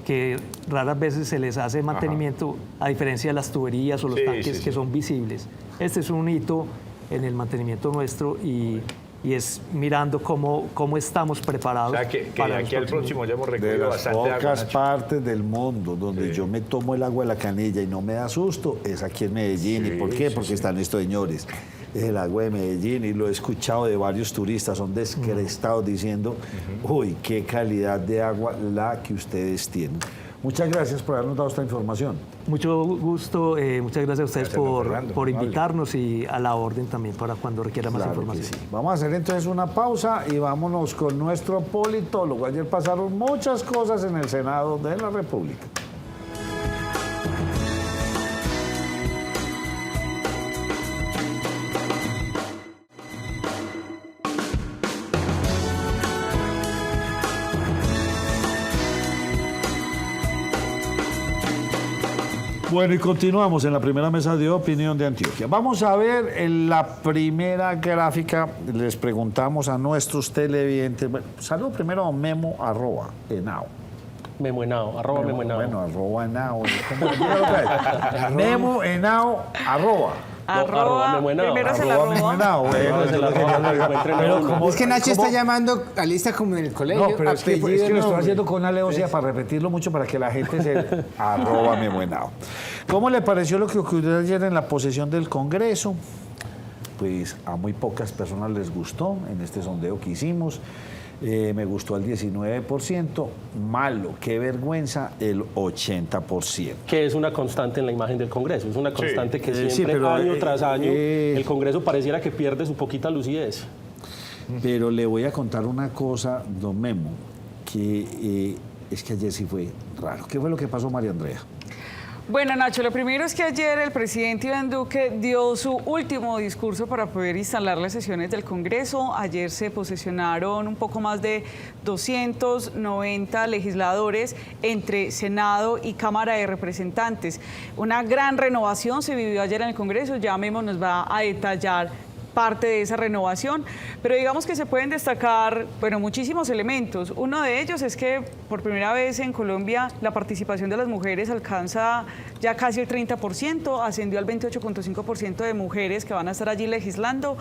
que raras veces se les hace mantenimiento, a diferencia de las tuberías o los Sí, tanques sí, sí. que son visibles. Este es un hito en el mantenimiento nuestro y es mirando cómo estamos preparados. O sea, que para de los aquí al próximo ya hemos De recogido las bastante agua, pocas Nacho. partes del mundo donde Sí. yo me tomo el agua de la canilla y no me da susto, es aquí en Medellín. Sí, ¿Y por qué? sí, Porque sí. están estos señores. es el agua de Medellín, y lo he escuchado de varios turistas, son descrestados diciendo, uy, qué calidad de agua la que ustedes tienen. Muchas gracias por habernos dado esta información. Mucho gusto, muchas gracias a ustedes por invitarnos y a la orden también para cuando requiera más información. Sí. Vamos a hacer entonces una pausa y vámonos con nuestro politólogo. Ayer pasaron muchas cosas en el Senado de la República. Bueno, y continuamos en la primera mesa de opinión de Antioquia. Vamos a ver en la primera gráfica, les preguntamos a nuestros televidentes. Bueno, saludo primero a Memo @Henao. Memo Henao, @Memo Henao. Bueno, @Henao. Memo Henao, Primero se la arroba. Es que Nacho está llamando a lista como en el colegio. No, pero es que lo estoy haciendo con alevosía para repetirlo mucho para que la gente se @Memo Henao. ¿Cómo le pareció lo que ocurrió ayer en la posesión del Congreso? Pues a muy pocas personas les gustó en este sondeo que hicimos. Me gustó al 19%, malo, qué vergüenza, el 80%. Que es una constante en la imagen del Congreso, es una constante que siempre, año tras año, el Congreso pareciera que pierde su poquita lucidez. Pero le voy a contar una cosa, don Memo, que es que ayer sí fue raro. ¿Qué fue lo que pasó, María Andrea? Bueno, Nacho, lo primero es que ayer el presidente Iván Duque dio su último discurso para poder instalar las sesiones del Congreso. Ayer se posesionaron un poco más de 290 legisladores entre Senado y Cámara de Representantes. Una gran renovación se vivió ayer en el Congreso. Ya Memo nos va a detallar parte de esa renovación, pero digamos que se pueden destacar, bueno, muchísimos elementos. Uno de ellos es que por primera vez en Colombia la participación de las mujeres alcanza ya casi el 30%, ascendió al 28.5% de mujeres que van a estar allí legislando.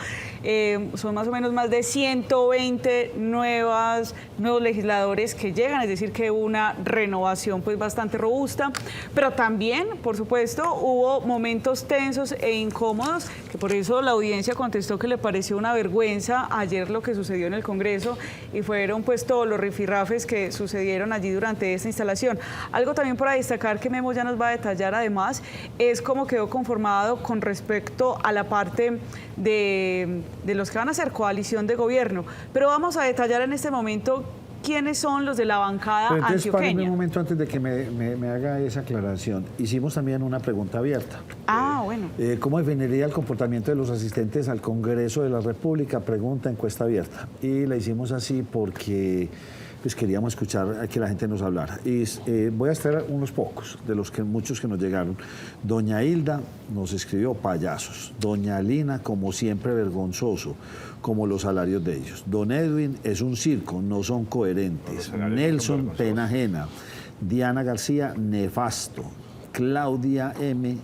Son más o menos más de 120 nuevos legisladores que llegan, es decir, que una renovación pues bastante robusta, pero también, por supuesto, hubo momentos tensos e incómodos, que por eso la audiencia contestó que le pareció una vergüenza ayer lo que sucedió en el Congreso, y fueron pues todos los rifirrafes que sucedieron allí durante esta instalación. Algo también para destacar que Memo ya nos va a detallar además es cómo quedó conformado con respecto a la parte de los que van a hacer coalición de gobierno, pero vamos a detallar en este momento quiénes son los de la bancada antioqueña. Un momento antes de que me haga esa aclaración. Hicimos también una pregunta abierta. Bueno. ¿Cómo definiría el comportamiento de los asistentes al Congreso de la República? Pregunta, encuesta abierta. Y la hicimos así porque pues queríamos escuchar a que la gente nos hablara. Y voy a extraer unos pocos, de los que muchos que nos llegaron. Doña Hilda nos escribió payasos. Doña Lina, como siempre, vergonzoso, como los salarios de ellos. Don Edwin, es un circo, no son coherentes. Nelson, pena ajena. Diana García, nefasto. Claudia M.,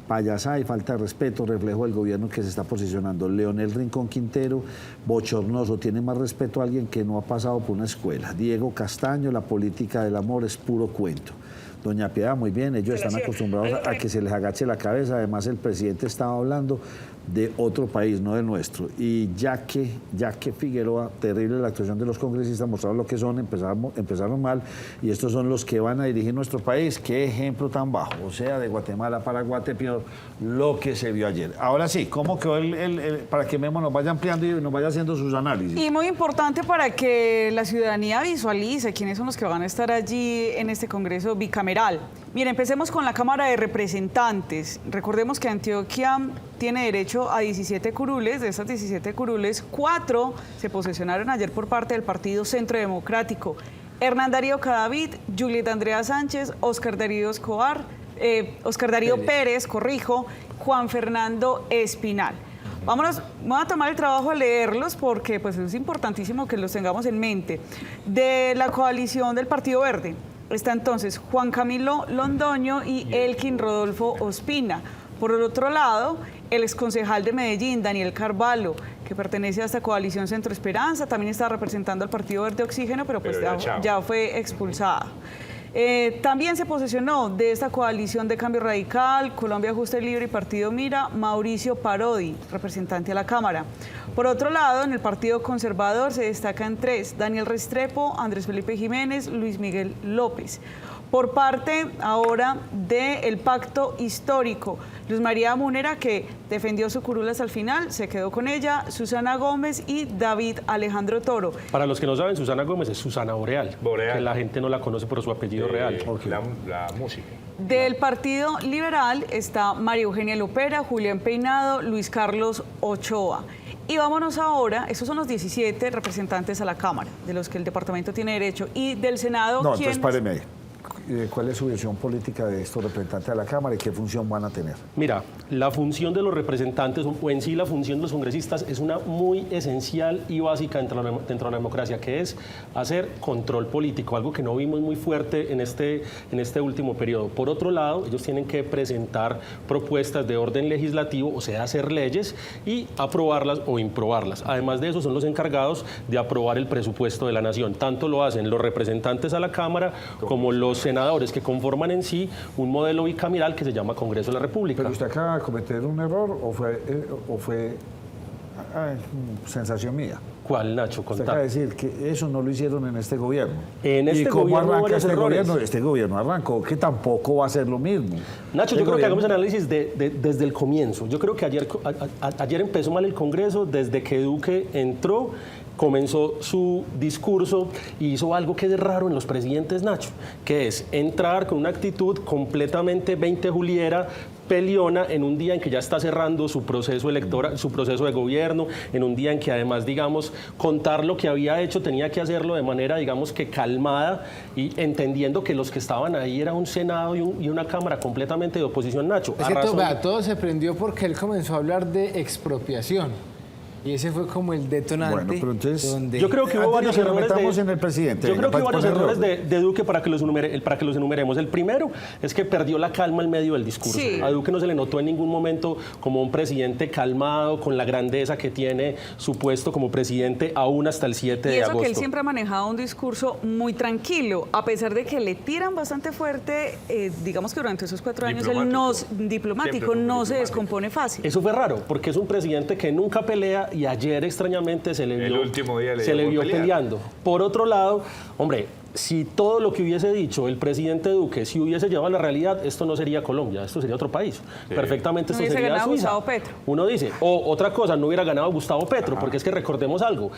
payasada y falta de respeto, reflejo del gobierno que se está posicionando. Leonel Rincón Quintero, bochornoso, tiene más respeto a alguien que no ha pasado por una escuela. Diego Castaño, la política del amor es puro cuento. Doña Piedad, muy bien, ellos están acostumbrados a que se les agache la cabeza. Además, el presidente estaba hablando de otro país, no del nuestro. Y ya que Figueroa, terrible la actuación de los congresistas, mostraron lo que son, empezaron mal, y estos son los que van a dirigir nuestro país. Qué ejemplo tan bajo, o sea, de Guatemala para Guatepeor, lo que se vio ayer. Ahora sí, ¿cómo quedó para que Memo nos vaya ampliando y nos vaya haciendo sus análisis? Y muy importante para que la ciudadanía visualice quiénes son los que van a estar allí en este Congreso bicameral. Mire, empecemos con la Cámara de Representantes. Recordemos que Antioquia tiene derecho a 17 curules. De esas 17 curules, 4 se posesionaron ayer por parte del Partido Centro Democrático. Hernán Darío Cadavid, Julieta Andrea Sánchez, Oscar Darío Pérez, Juan Fernando Espinal. Vamos a tomar el trabajo de leerlos porque pues, es importantísimo que los tengamos en mente. De la coalición del Partido Verde está entonces Juan Camilo Londoño y Elkin Rodolfo Ospina. Por el otro lado, el exconcejal de Medellín, Daniel Carvalho, que pertenece a esta coalición Centro Esperanza, también está representando al Partido Verde Oxígeno, pero pues ya fue expulsado. También se posesionó de esta coalición de Cambio Radical, Colombia Justa y Libre y Partido Mira, Mauricio Parodi, representante a la Cámara. Por otro lado, en el Partido Conservador se destacan 3, Daniel Restrepo, Andrés Felipe Jiménez, Luis Miguel López. Por parte ahora del Pacto Histórico, Luz María Munera, que defendió su curul hasta el final, se quedó con ella, Susana Gómez y David Alejandro Toro. Para los que no saben, Susana Gómez es Susana Boreal, que la gente no la conoce por su apellido real. La música. Del Partido Liberal está María Eugenia Lopera, Julián Peinado, Luis Carlos Ochoa. Y vámonos ahora, esos son los 17 representantes a la Cámara, de los que el departamento tiene derecho. Y del Senado, no, entonces páreme ahí. ¿Cuál es su visión política de estos representantes de la Cámara y qué función van a tener? Mira, la función de los representantes, o en sí la función de los congresistas, es una muy esencial y básica dentro de la democracia, que es hacer control político, algo que no vimos muy fuerte en este último periodo. Por otro lado, ellos tienen que presentar propuestas de orden legislativo, o sea, hacer leyes y aprobarlas o improbarlas. Además de eso, son los encargados de aprobar el presupuesto de la nación. Tanto lo hacen los representantes a la Cámara como los senadores, que conforman en sí un modelo bicameral que se llama Congreso de la República. ¿Pero usted acaba de cometer un error o fue sensación mía? ¿Cuál, Nacho? Usted acaba de decir que eso no lo hicieron en este gobierno. En este ¿Y cómo gobierno arranca este errores. gobierno? Este gobierno arrancó que tampoco va a ser lo mismo. Nacho, yo creo que hagamos análisis desde el comienzo. Yo creo que ayer empezó mal el Congreso, desde que Duque entró, comenzó su discurso y hizo algo que es raro en los presidentes, Nacho, que es entrar con una actitud completamente 20 juliera, peleona, en un día en que ya está cerrando su proceso electoral, su proceso de gobierno, en un día en que además, digamos, contar lo que había hecho tenía que hacerlo de manera, digamos, que calmada y entendiendo que los que estaban ahí era un Senado y una Cámara completamente de oposición, Nacho. Es que todo se prendió porque él comenzó a hablar de expropiación. Y ese fue como el detonante. Bueno, pero entonces, yo creo que hubo varios errores en el presidente. Yo creo que hubo varios errores de Duque para que los enumeremos. El primero es que perdió la calma en medio del discurso. Sí. A Duque no se le notó en ningún momento como un presidente calmado, con la grandeza que tiene su puesto como presidente aún hasta el 7 de agosto. Y eso que él siempre ha manejado un discurso muy tranquilo, a pesar de que le tiran bastante fuerte, digamos que durante esos 4 años él no se descompone fácil. Eso fue raro, porque es un presidente que nunca pelea y ayer extrañamente se le vio peleando. Por otro lado, hombre, si todo lo que hubiese dicho el presidente Duque, si hubiese llevado a la realidad, esto no sería Colombia, esto sería otro país. Sí. Perfectamente esto sería Suiza. Gustavo Petro. Uno dice, otra cosa, no hubiera ganado Gustavo Petro, porque es que recordemos algo,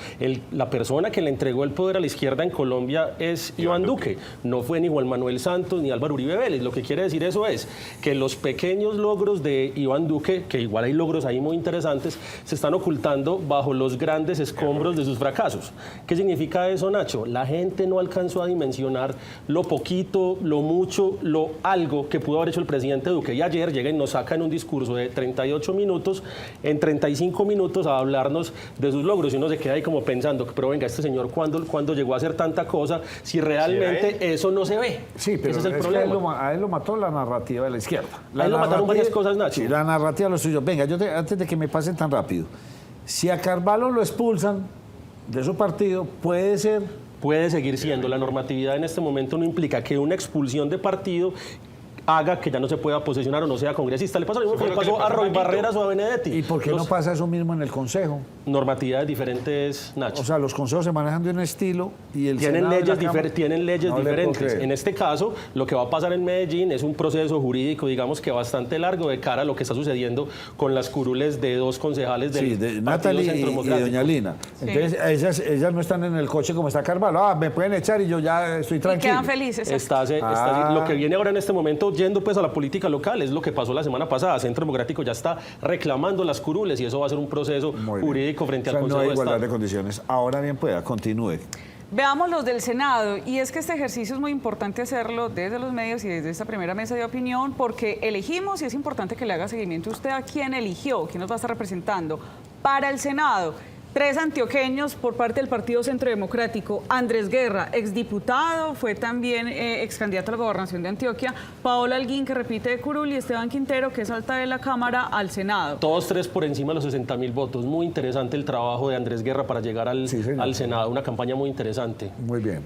la persona que le entregó el poder a la izquierda en Colombia es Iván Duque, no fue ni Juan Manuel Santos ni Álvaro Uribe Vélez. Lo que quiere decir eso es que los pequeños logros de Iván Duque, que igual hay logros ahí muy interesantes, se están ocultando bajo los grandes escombros de sus fracasos. ¿Qué significa eso, Nacho? La gente no alcanzó a dimensionar lo poquito, lo mucho, lo algo que pudo haber hecho el presidente Duque. Y ayer llega y nos saca en un discurso de 38 minutos, en 35 minutos a hablarnos de sus logros. Y uno se queda ahí como pensando, pero venga, este señor, ¿cuándo llegó a hacer tanta cosa? Si realmente eso no se ve. Sí, pero ese es el problema. A él lo mató la narrativa de la izquierda. A él lo mataron varias cosas, Nacho. Sí, la narrativa de los suyos. Venga, antes de que me pasen tan rápido, si a Carvalho lo expulsan de su partido, puede seguir siendo. La normatividad en este momento no implica que una expulsión de partido haga que ya no se pueda posesionar o no sea congresista. Le pasó lo mismo que le pasó a Roy Barreras o a Benedetti. ¿Y por qué no pasa eso mismo en el Consejo? Normatividades diferentes, Nacho. O sea, los consejos se manejan de un estilo y el tienen Senado leyes diferentes. En este caso, lo que va a pasar en Medellín es un proceso jurídico, digamos que bastante largo de cara a lo que está sucediendo con las curules de 2 concejales del de Natalie y doña Lina. Entonces, ellas no están en el coche como está Carvalho. Me pueden echar y yo ya estoy tranquilo. Y quedan felices. Lo que viene ahora en este momento, yendo pues a la política local, es lo que pasó la semana pasada. Centro Democrático ya está reclamando las curules y eso va a ser un proceso jurídico frente al Consejo de Estado. No hay igualdad de condiciones. Ahora bien pueda, continúe. Veamos los del Senado, y es que este ejercicio es muy importante hacerlo desde los medios y desde esta primera mesa de opinión, porque elegimos, y es importante que le haga seguimiento usted a quién eligió, quién nos va a estar representando para el Senado. 3 antioqueños por parte del Partido Centro Democrático. Andrés Guerra, exdiputado, fue también excandidato a la gobernación de Antioquia. Paola Alguín, que repite de curul, y Esteban Quintero, que es alta de la Cámara, al Senado. Todos 3 por encima de los 60.000 votos. Muy interesante el trabajo de Andrés Guerra para llegar al Senado. Una campaña muy interesante. Muy bien.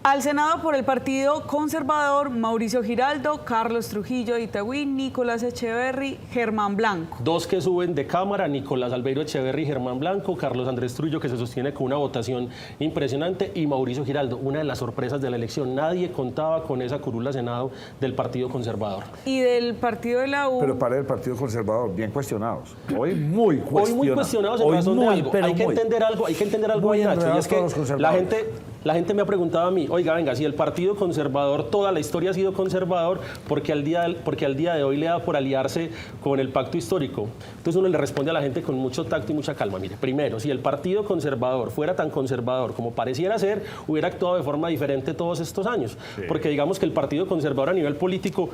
Al Senado por el Partido Conservador, Mauricio Giraldo, Carlos Trujillo de Itagüí, Nicolás Echeverry, Germán Blanco. 2 que suben de Cámara, Nicolás Albeiro Echeverry, Germán Blanco, Carlos Andrés Trujillo, que se sostiene con una votación impresionante, y Mauricio Giraldo, una de las sorpresas de la elección. Nadie contaba con esa curul al Senado del Partido Conservador. Y del Partido de la U. Pero para el Partido Conservador, bien cuestionados. Hoy muy cuestionados. Hoy muy cuestionados en razón de algo. Hay que entender algo ahí, Nacho, y es que la gente me ha preguntado a mí, oiga, venga, si el Partido Conservador, toda la historia ha sido conservador, porque al día de hoy le da por aliarse con el pacto histórico. Entonces uno le responde a la gente con mucho tacto y mucha calma. Mire, primero, si el Partido Conservador fuera tan conservador como pareciera ser, hubiera actuado de forma diferente todos estos años. Sí. Porque digamos que el Partido Conservador a nivel político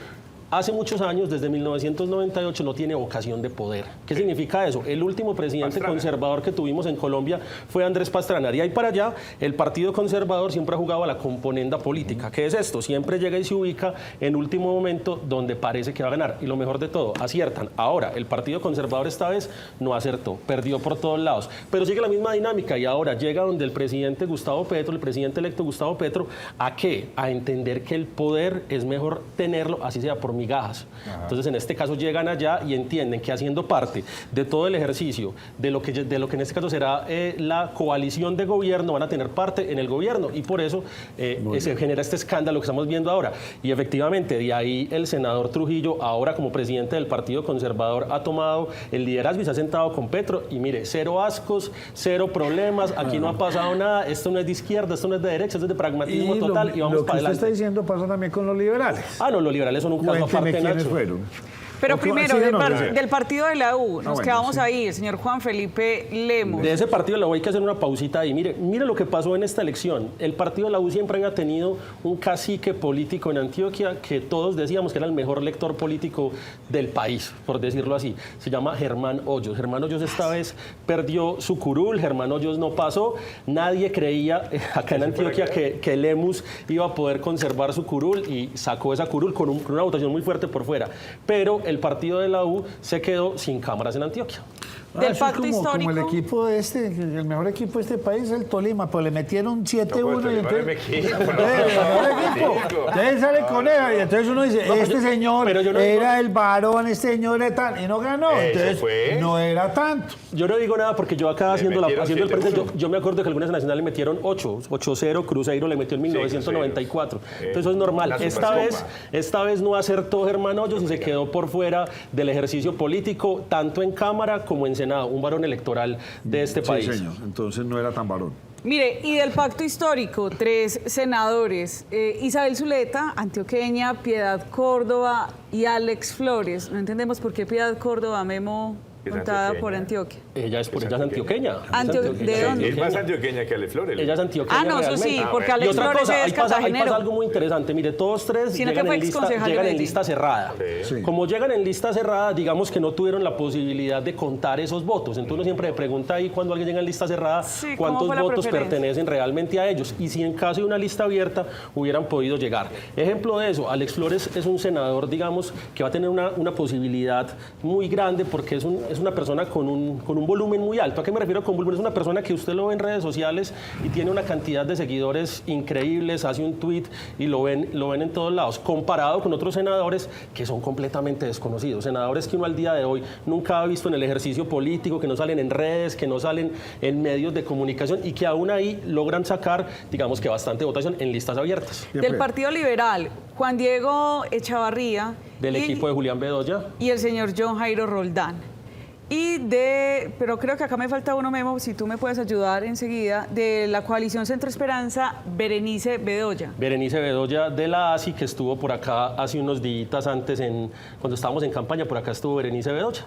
hace muchos años, desde 1998, no tiene vocación de poder. ¿Qué significa eso? El último presidente conservador que tuvimos en Colombia fue Andrés Pastrana. De ahí para allá, el Partido Conservador siempre ha jugado a la componenda política. ¿Qué es esto? Siempre llega y se ubica en último momento donde parece que va a ganar. Y lo mejor de todo, aciertan. Ahora, el Partido Conservador esta vez no acertó, perdió por todos lados. Pero sigue la misma dinámica y ahora llega donde el presidente Gustavo Petro, el presidente electo Gustavo Petro, ¿a qué? A entender que el poder es mejor tenerlo, así sea por migajas. Entonces, en este caso llegan allá y entienden que haciendo parte de todo el ejercicio, de lo que en este caso será la coalición de gobierno, van a tener parte en el gobierno y por eso se genera este escándalo que estamos viendo ahora. Y efectivamente, de ahí el senador Trujillo, ahora como presidente del Partido Conservador, ha tomado el liderazgo y se ha sentado con Petro y mire, cero ascos, cero problemas, aquí no ha pasado nada, esto no es de izquierda, esto no es de derecha, esto es de pragmatismo total y vamos para adelante. Lo que usted está diciendo pasa también con los liberales. Ah, no, los liberales son un caso aparte. ¿Quiénes fueron? Pero primero, del partido de la U, nos quedamos ahí, el señor Juan Felipe Lemos. De ese partido de la U hay que hacer una pausita ahí. Mire lo que pasó en esta elección. El partido de la U siempre había tenido un cacique político en Antioquia que todos decíamos que era el mejor lector político del país, por decirlo así. Se llama Germán Hoyos. Germán Hoyos esta vez perdió su curul, Germán Hoyos no pasó. Nadie creía acá en Antioquia que Lemos iba a poder conservar su curul y sacó esa curul con una votación muy fuerte por fuera. Pero el partido de la U se quedó sin cámaras en Antioquia. Del pacto histórico. Como el equipo el mejor equipo de este país es el Tolima, pues le metieron 7-1 y entonces entonces sale con él y entonces uno dice, este señor era el varón, este señor era tal, y no ganó, entonces no era tanto. Yo no digo nada porque yo acá haciendo el frente, yo me acuerdo que algunas nacionales le metieron 8-0, Cruzeiro le metió en 1994. Entonces eso es normal. Esta vez no acertó Germán Hoyos y se quedó por fuera del ejercicio político, tanto en Cámara como en Senado, un varón electoral de este país. Sí, señor. Entonces no era tan varón. Mire, y del pacto histórico, 3 senadores, Isabel Zuleta, antioqueña, Piedad Córdoba y Alex Flores. No entendemos por qué Piedad Córdoba, Memo, contada por Antioquia. Ella es antioqueña. ¿De dónde? Es más antioqueña que Alex Flores. Ella es antioqueña. Ah, no, eso sí, porque Alex Flores es cartagenero. Ahí pasa algo muy interesante. Mire, todos tres llegan en lista cerrada. Sí. Como llegan en lista cerrada, digamos que no tuvieron la posibilidad de contar esos votos. Entonces uno siempre le pregunta ahí cuando alguien llega en lista cerrada, cuántos votos pertenecen realmente a ellos. Y si en caso de una lista abierta hubieran podido llegar. Ejemplo de eso, Alex Flores es un senador, digamos, que va a tener una posibilidad muy grande porque es una persona con un volumen muy alto. ¿A qué me refiero con volumen? Es una persona que usted lo ve en redes sociales y tiene una cantidad de seguidores increíbles, hace un tweet y lo ven en todos lados, comparado con otros senadores que son completamente desconocidos, senadores que uno al día de hoy nunca ha visto en el ejercicio político, que no salen en redes, que no salen en medios de comunicación y que aún ahí logran sacar, digamos que bastante votación en listas abiertas. Del Partido Liberal, Juan Diego Echavarría. Del equipo de Julián Bedoya. Y el señor John Jairo Roldán. Pero creo que acá me falta uno, Memo, si tú me puedes ayudar enseguida, de la coalición Centro Esperanza, Berenice Bedoya. Berenice Bedoya de la ASI, que estuvo por acá hace unos días antes, cuando estábamos en campaña, por acá estuvo Berenice Bedoya.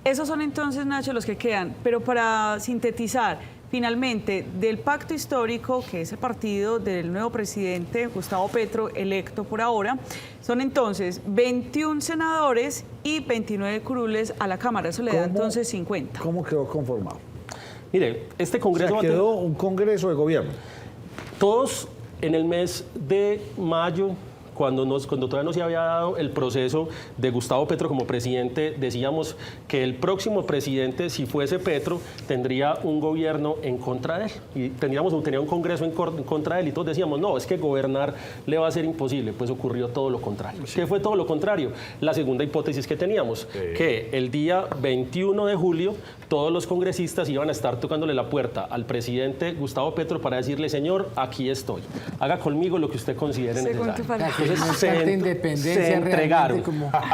Esos son entonces, Nacho, los que quedan. Pero para sintetizar, finalmente, del pacto histórico, que es el partido del nuevo presidente Gustavo Petro, electo por ahora, son entonces 21 senadores y 29 curules a la Cámara. Eso le da entonces 50. ¿Cómo quedó conformado? Mire, este Congreso... quedó un Congreso de Gobierno. Todos en el mes de mayo cuando todavía no se había dado el proceso de Gustavo Petro como presidente, decíamos que el próximo presidente, si fuese Petro, tendría un gobierno en contra de él. Y tenía un Congreso en contra de él. Y todos decíamos, no, es que gobernar le va a ser imposible. Pues ocurrió todo lo contrario. ¿Qué fue todo lo contrario? La segunda hipótesis que teníamos, que el día 21 de julio todos los congresistas iban a estar tocándole la puerta al presidente Gustavo Petro para decirle, señor, aquí estoy. Haga conmigo lo que usted considere necesario. Entonces se entregaron.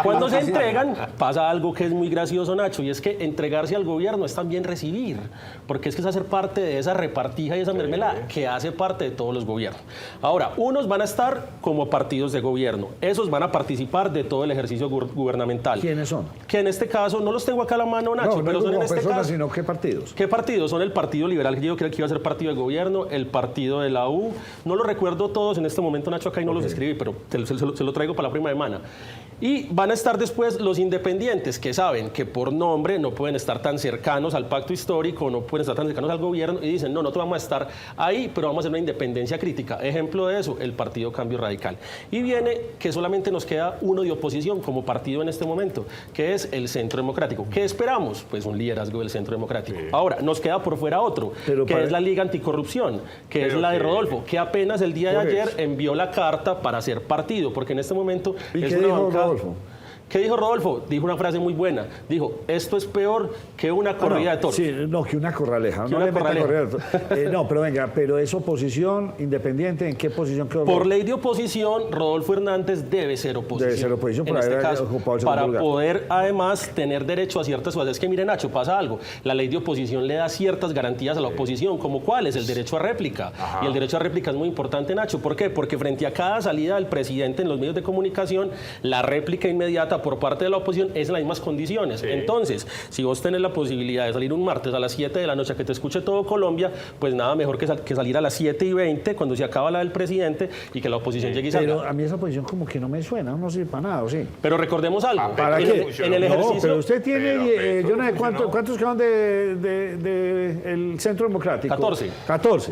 Cuando se entregan, pasa algo que es muy gracioso, Nacho, y es que entregarse al gobierno es también recibir, porque es que es hacer parte de esa repartija y esa mermelada que hace parte de todos los gobiernos. Ahora, unos van a estar como partidos de gobierno, esos van a participar de todo el ejercicio gubernamental. ¿Quiénes son? Que en este caso, no los tengo acá a la mano, Nacho, pero son en este caso... sino ¿qué partidos? ¿Qué partidos? Son el Partido Liberal, que yo creo que iba a ser partido de gobierno, el partido de la U, no los recuerdo todos en este momento, Nacho, acá y no los escribí, pero se lo traigo para la prima semana. Y van a estar después los independientes, que saben que por nombre no pueden estar tan cercanos al pacto histórico, no pueden estar tan cercanos al gobierno, y dicen, no, nosotros vamos a estar ahí, pero vamos a hacer una independencia crítica. Ejemplo de eso, el Partido Cambio Radical. Y viene que solamente nos queda uno de oposición como partido en este momento, que es el Centro Democrático. ¿Qué esperamos? Pues un liderazgo del Centro Democrático. Ahora, nos queda por fuera otro, que es la Liga Anticorrupción, que es la de Rodolfo, que apenas el día de ayer envió la carta para ser partido, porque en este momento es una bancada. ¿Qué dijo Rodolfo? Dijo una frase muy buena. Dijo, esto es peor que una corrida de toros. Sí, no, que una corraleja. No le meta corrida de toros. No, pero venga, pero es oposición independiente. ¿En qué posición quedó? Por ley de oposición, Rodolfo Hernández debe ser oposición. Debe ser oposición en este caso, para poder además tener derecho a ciertas cosas. Es que mire, Nacho, pasa algo. La ley de oposición le da ciertas garantías a la oposición, como cuáles, el derecho a réplica. Y el derecho a réplica es muy importante, Nacho. ¿Por qué? Porque frente a cada salida del presidente en los medios de comunicación, la réplica inmediata por parte de la oposición es en las mismas condiciones. Entonces, si vos tenés la posibilidad de salir un martes a las 7 de la noche a que te escuche todo Colombia, pues nada mejor que salir a las 7:20 cuando se acaba la del presidente y que la oposición llegue y salga. Pero a mí esa posición como que no me suena, no sirve para nada, ¿o sí? Pero recordemos algo. ¿Para qué? En el ejercicio... No, pero usted tiene, yo no sé cuántos quedan del Centro Democrático. 14.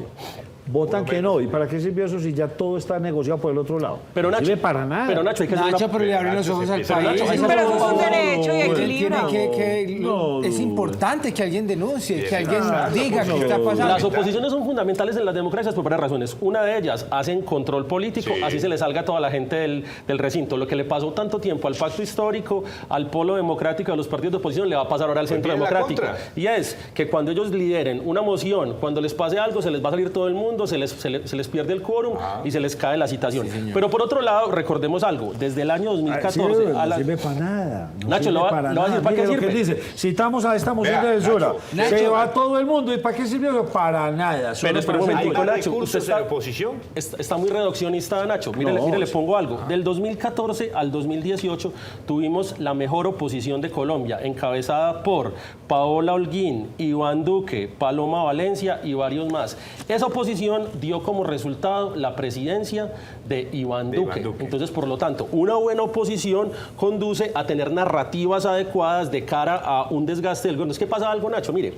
Votan que no. ¿Y para qué sirvió eso si ya todo está negociado por el otro lado? Pero Nacho, no sirve para nada. Pero Nacho, hay que pero le abren los ojos al país. Pero es un derecho y equilibrio. Es importante que alguien denuncie, que alguien diga qué está pasando. Las oposiciones son fundamentales en las democracias por varias razones. Una de ellas, hacen control político, así se le salga a toda la gente del recinto. Lo que le pasó tanto tiempo al pacto histórico, al polo democrático, a los partidos de oposición, le va a pasar ahora al Centro Democrático. Y es que cuando ellos lideren una moción, cuando les pase algo, se les va a salir todo el mundo, se les pierde el quórum y se les cae la citación. Pero por otro lado, recordemos algo, desde el año 2014 no sirve para nada. Nacho, lo va a decir para qué sirve. Dice, citamos a esta moción de censura, se va todo el mundo, ¿y para qué sirvió? Para nada. Pero espera un momentico, Nacho, usted está, oposición? Está muy reduccionista, Nacho. Mire, le pongo algo. Del 2014 al 2018 tuvimos la mejor oposición de Colombia, encabezada por Paola Holguín, Iván Duque, Paloma Valencia y varios más. Esa oposición dio como resultado la presidencia de Iván Duque. Entonces, por lo tanto, una buena oposición conduce a tener narrativas adecuadas de cara a un desgaste del gobierno. Es que pasa algo, Nacho. Mire,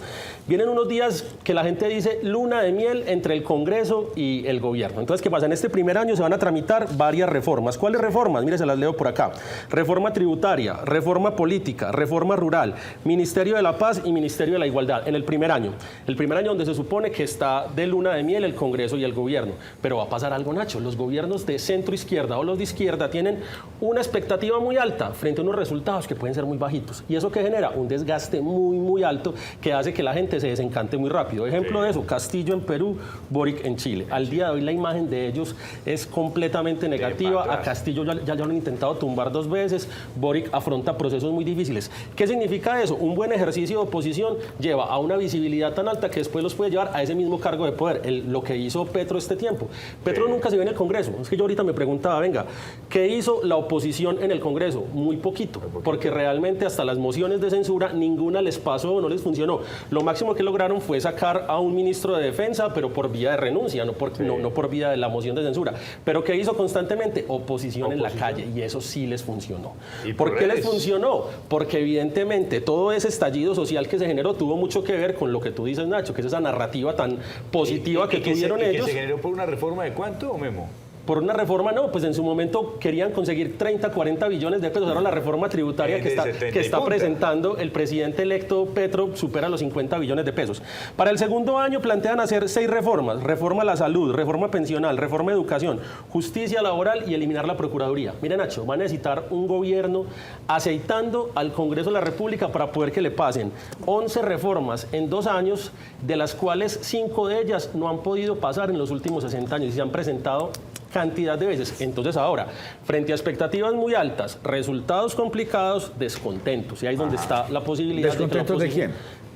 vienen unos días que la gente dice luna de miel entre el Congreso y el gobierno. Entonces, ¿qué pasa? En este primer año se van a tramitar varias reformas. ¿Cuáles reformas? Mire, se las leo por acá. Reforma tributaria, reforma política, reforma rural, Ministerio de la Paz y Ministerio de la Igualdad. En el primer año. El primer año donde se supone que está de luna de miel el Congreso y el gobierno. Pero va a pasar algo, Nacho. Los gobiernos de centro izquierda o los de izquierda tienen una expectativa muy alta frente a unos resultados que pueden ser muy bajitos. ¿Y eso qué genera? Un desgaste muy, muy alto que hace que la gente se desencante muy rápido. Ejemplo de eso, Castillo en Perú, Boric en Chile. Al día de hoy la imagen de ellos es completamente negativa. A Castillo ya lo han intentado tumbar 2 veces. Boric afronta procesos muy difíciles. ¿Qué significa eso? Un buen ejercicio de oposición lleva a una visibilidad tan alta que después los puede llevar a ese mismo cargo de poder. Lo que hizo Petro este tiempo. Petro nunca se vio en el Congreso. Es que yo ahorita me preguntaba, venga, ¿qué hizo la oposición en el Congreso? Muy poquito, porque realmente hasta las mociones de censura ninguna les pasó, no les funcionó. Lo máximo que lograron fue sacar a un ministro de Defensa, pero por vía de renuncia, no por vía de la moción de censura. Pero ¿qué hizo constantemente? Oposición en la calle, y eso sí les funcionó. ¿Por qué les funcionó? Porque evidentemente todo ese estallido social que se generó tuvo mucho que ver con lo que tú dices, Nacho, que es esa narrativa tan positiva que tuvieron ellos. ¿Que se generó por una reforma de cuánto, Memo? Por una reforma, no, pues en su momento querían conseguir 30, 40 billones de pesos. Ahora la reforma tributaria que está presentando el presidente electo Petro supera los 50 billones de pesos. Para el segundo año plantean hacer 6 reformas: reforma a la salud, reforma pensional, reforma a educación, justicia laboral y eliminar la Procuraduría. Mira, Nacho, va a necesitar un gobierno aceitando al Congreso de la República para poder que le pasen 11 reformas en 2 años, de las cuales 5 de ellas no han podido pasar en los últimos 60 años y se han presentado cantidad de veces. Entonces ahora, frente a expectativas muy altas, resultados complicados, descontentos. Y ahí es donde está la posibilidad. ¿Descontentos de quién?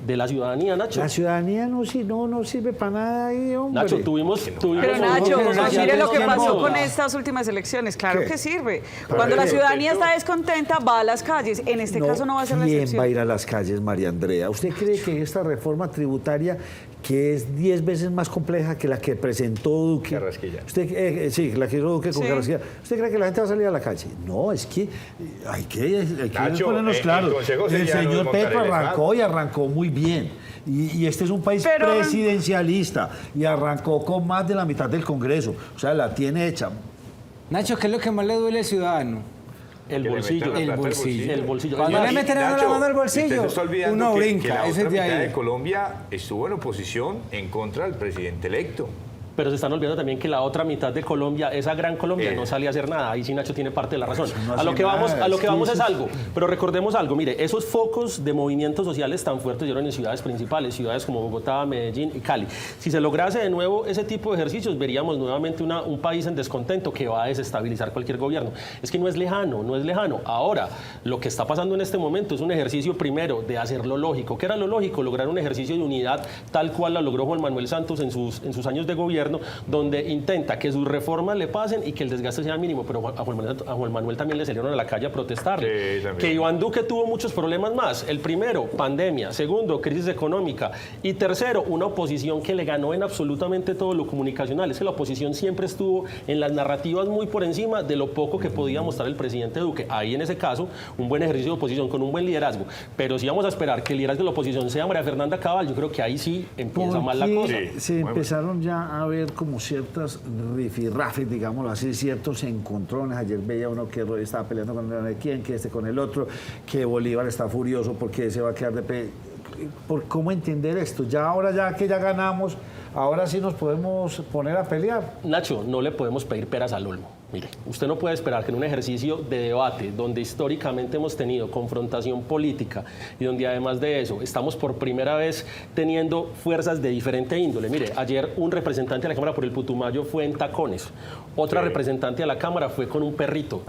De la ciudadanía, Nacho. La ciudadanía no sirve para nada ahí, hombre. Nacho, tuvimos Pero Nacho, mire lo que pasó con estas últimas elecciones. Claro que sirve. Cuando la ciudadanía está descontenta, va a las calles. En este caso no va a ser la excepción. ¿Quién va a ir a las calles, María Andrea? ¿Usted cree que esta reforma tributaria, que es 10 veces más compleja que la que presentó Duque? Carrasquilla. Sí, la que hizo Duque con Carrasquilla. ¿Usted cree que la gente va a salir a la calle? No, es que hay que Nacho, ponernos claros. El señor Petro arrancó y arrancó muy bien. Y este es un país presidencialista y arrancó con más de la mitad del Congreso. O sea, la tiene hecha. Nacho, ¿qué es lo que más le duele al ciudadano? El bolsillo. El bolsillo. Cuando le meten la mano al bolsillo, uno brinca. Que la Ese otra es de mitad ahí. de Colombia estuvo en oposición en contra del presidente electo. Pero se están olvidando también que la otra mitad de Colombia, esa gran Colombia, no sale a hacer nada. Ahí sí Nacho tiene parte de la razón. No a lo que vamos es eso algo. Pero recordemos algo. Mire, esos focos de movimientos sociales tan fuertes dieron en ciudades principales, ciudades como Bogotá, Medellín y Cali. Si se lograse de nuevo ese tipo de ejercicios, veríamos nuevamente un país en descontento que va a desestabilizar cualquier gobierno. Es que no es lejano, no es lejano. Ahora, lo que está pasando en este momento es un ejercicio primero de hacer lo lógico. ¿Qué era lo lógico? Lograr un ejercicio de unidad tal cual la logró Juan Manuel Santos en sus años de gobierno, donde intenta que sus reformas le pasen y que el desgaste sea mínimo, pero a Juan Manuel también le salieron a la calle a protestar. Que Iván Duque tuvo muchos problemas más. El primero, pandemia. Segundo, crisis económica. Y tercero, una oposición que le ganó en absolutamente todo lo comunicacional. Es que la oposición siempre estuvo en las narrativas muy por encima de lo poco que podía mostrar el presidente Duque. Ahí, en ese caso, un buen ejercicio de oposición con un buen liderazgo. Pero si vamos a esperar que el liderazgo de la oposición sea María Fernanda Cabal, yo creo que ahí sí empieza mal la cosa. Se empezaron ya a ver como ciertas rifirrafes, digámoslo así, ciertos encontrones. Ayer veía uno que estaba peleando con quién, que con el otro, que Bolívar está furioso porque se va a quedar de pie. ¿Cómo entender esto? Ahora que ya ganamos, ahora sí nos podemos poner a pelear. Nacho, no le podemos pedir peras al olmo. Mire, usted no puede esperar que en un ejercicio de debate donde históricamente hemos tenido confrontación política y donde además de eso estamos por primera vez teniendo fuerzas de diferente índole. Mire, ayer un representante de la Cámara por el Putumayo fue en tacones, otra representante de la Cámara fue con un perrito,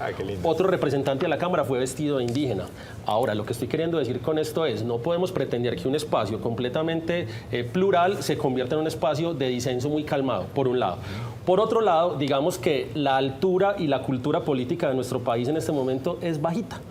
otro representante de la Cámara fue vestido de indígena. Ahora, lo que estoy queriendo decir con esto es, no podemos pretender que un espacio completamente plural se convierta en un espacio de disenso muy calmado, por un lado. Por otro lado, digamos que la altura y la cultura política de nuestro país en este momento es bajita.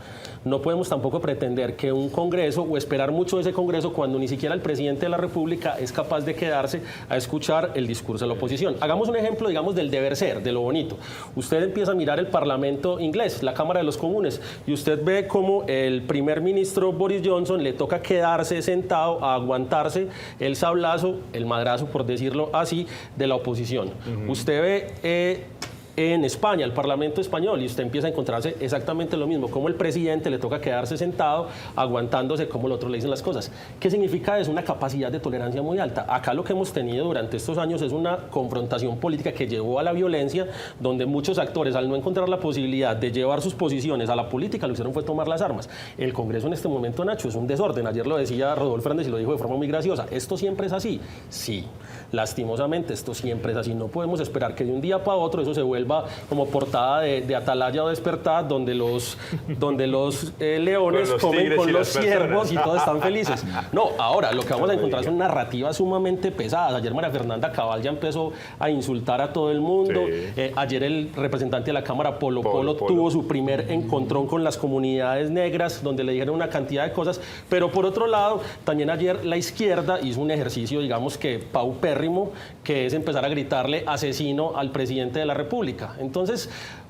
No podemos tampoco pretender que un Congreso o esperar mucho de ese Congreso cuando ni siquiera el presidente de la República es capaz de quedarse a escuchar el discurso de la oposición. Hagamos un ejemplo, digamos, del deber ser, de lo bonito. Usted empieza a mirar el Parlamento inglés, la Cámara de los Comunes, y usted ve cómo el primer ministro Boris Johnson le toca quedarse sentado a aguantarse el sablazo, el madrazo, por decirlo así, de la oposición. Usted ve en España, el Parlamento español, y usted empieza a encontrarse exactamente lo mismo, como el presidente le toca quedarse sentado, aguantándose como el otro le dicen las cosas. ¿Qué significa eso? Una capacidad de tolerancia muy alta. Acá lo que hemos tenido durante estos años es una confrontación política que llevó a la violencia, donde muchos actores, al no encontrar la posibilidad de llevar sus posiciones a la política, lo que hicieron fue tomar las armas. El Congreso en este momento, Nacho, es un desorden. Ayer lo decía Rodolfo Hernández y lo dijo de forma muy graciosa. ¿Esto siempre es así? Sí. Lastimosamente, esto siempre es así. No podemos esperar que de un día para otro eso se vuelva como portada de Atalaya o Despertar, donde los leones comen con los ciervos y todos están felices. No, ahora lo que vamos a encontrar son narrativas sumamente pesadas. Ayer María Fernanda Cabal ya empezó a insultar a todo el mundo. Ayer el representante de la Cámara, Polo, tuvo su primer encontrón con las comunidades negras, donde le dijeron una cantidad de cosas. Pero por otro lado, también ayer la izquierda hizo un ejercicio, digamos que paupérrimo, que es empezar a gritarle asesino al presidente de la República. Entonces,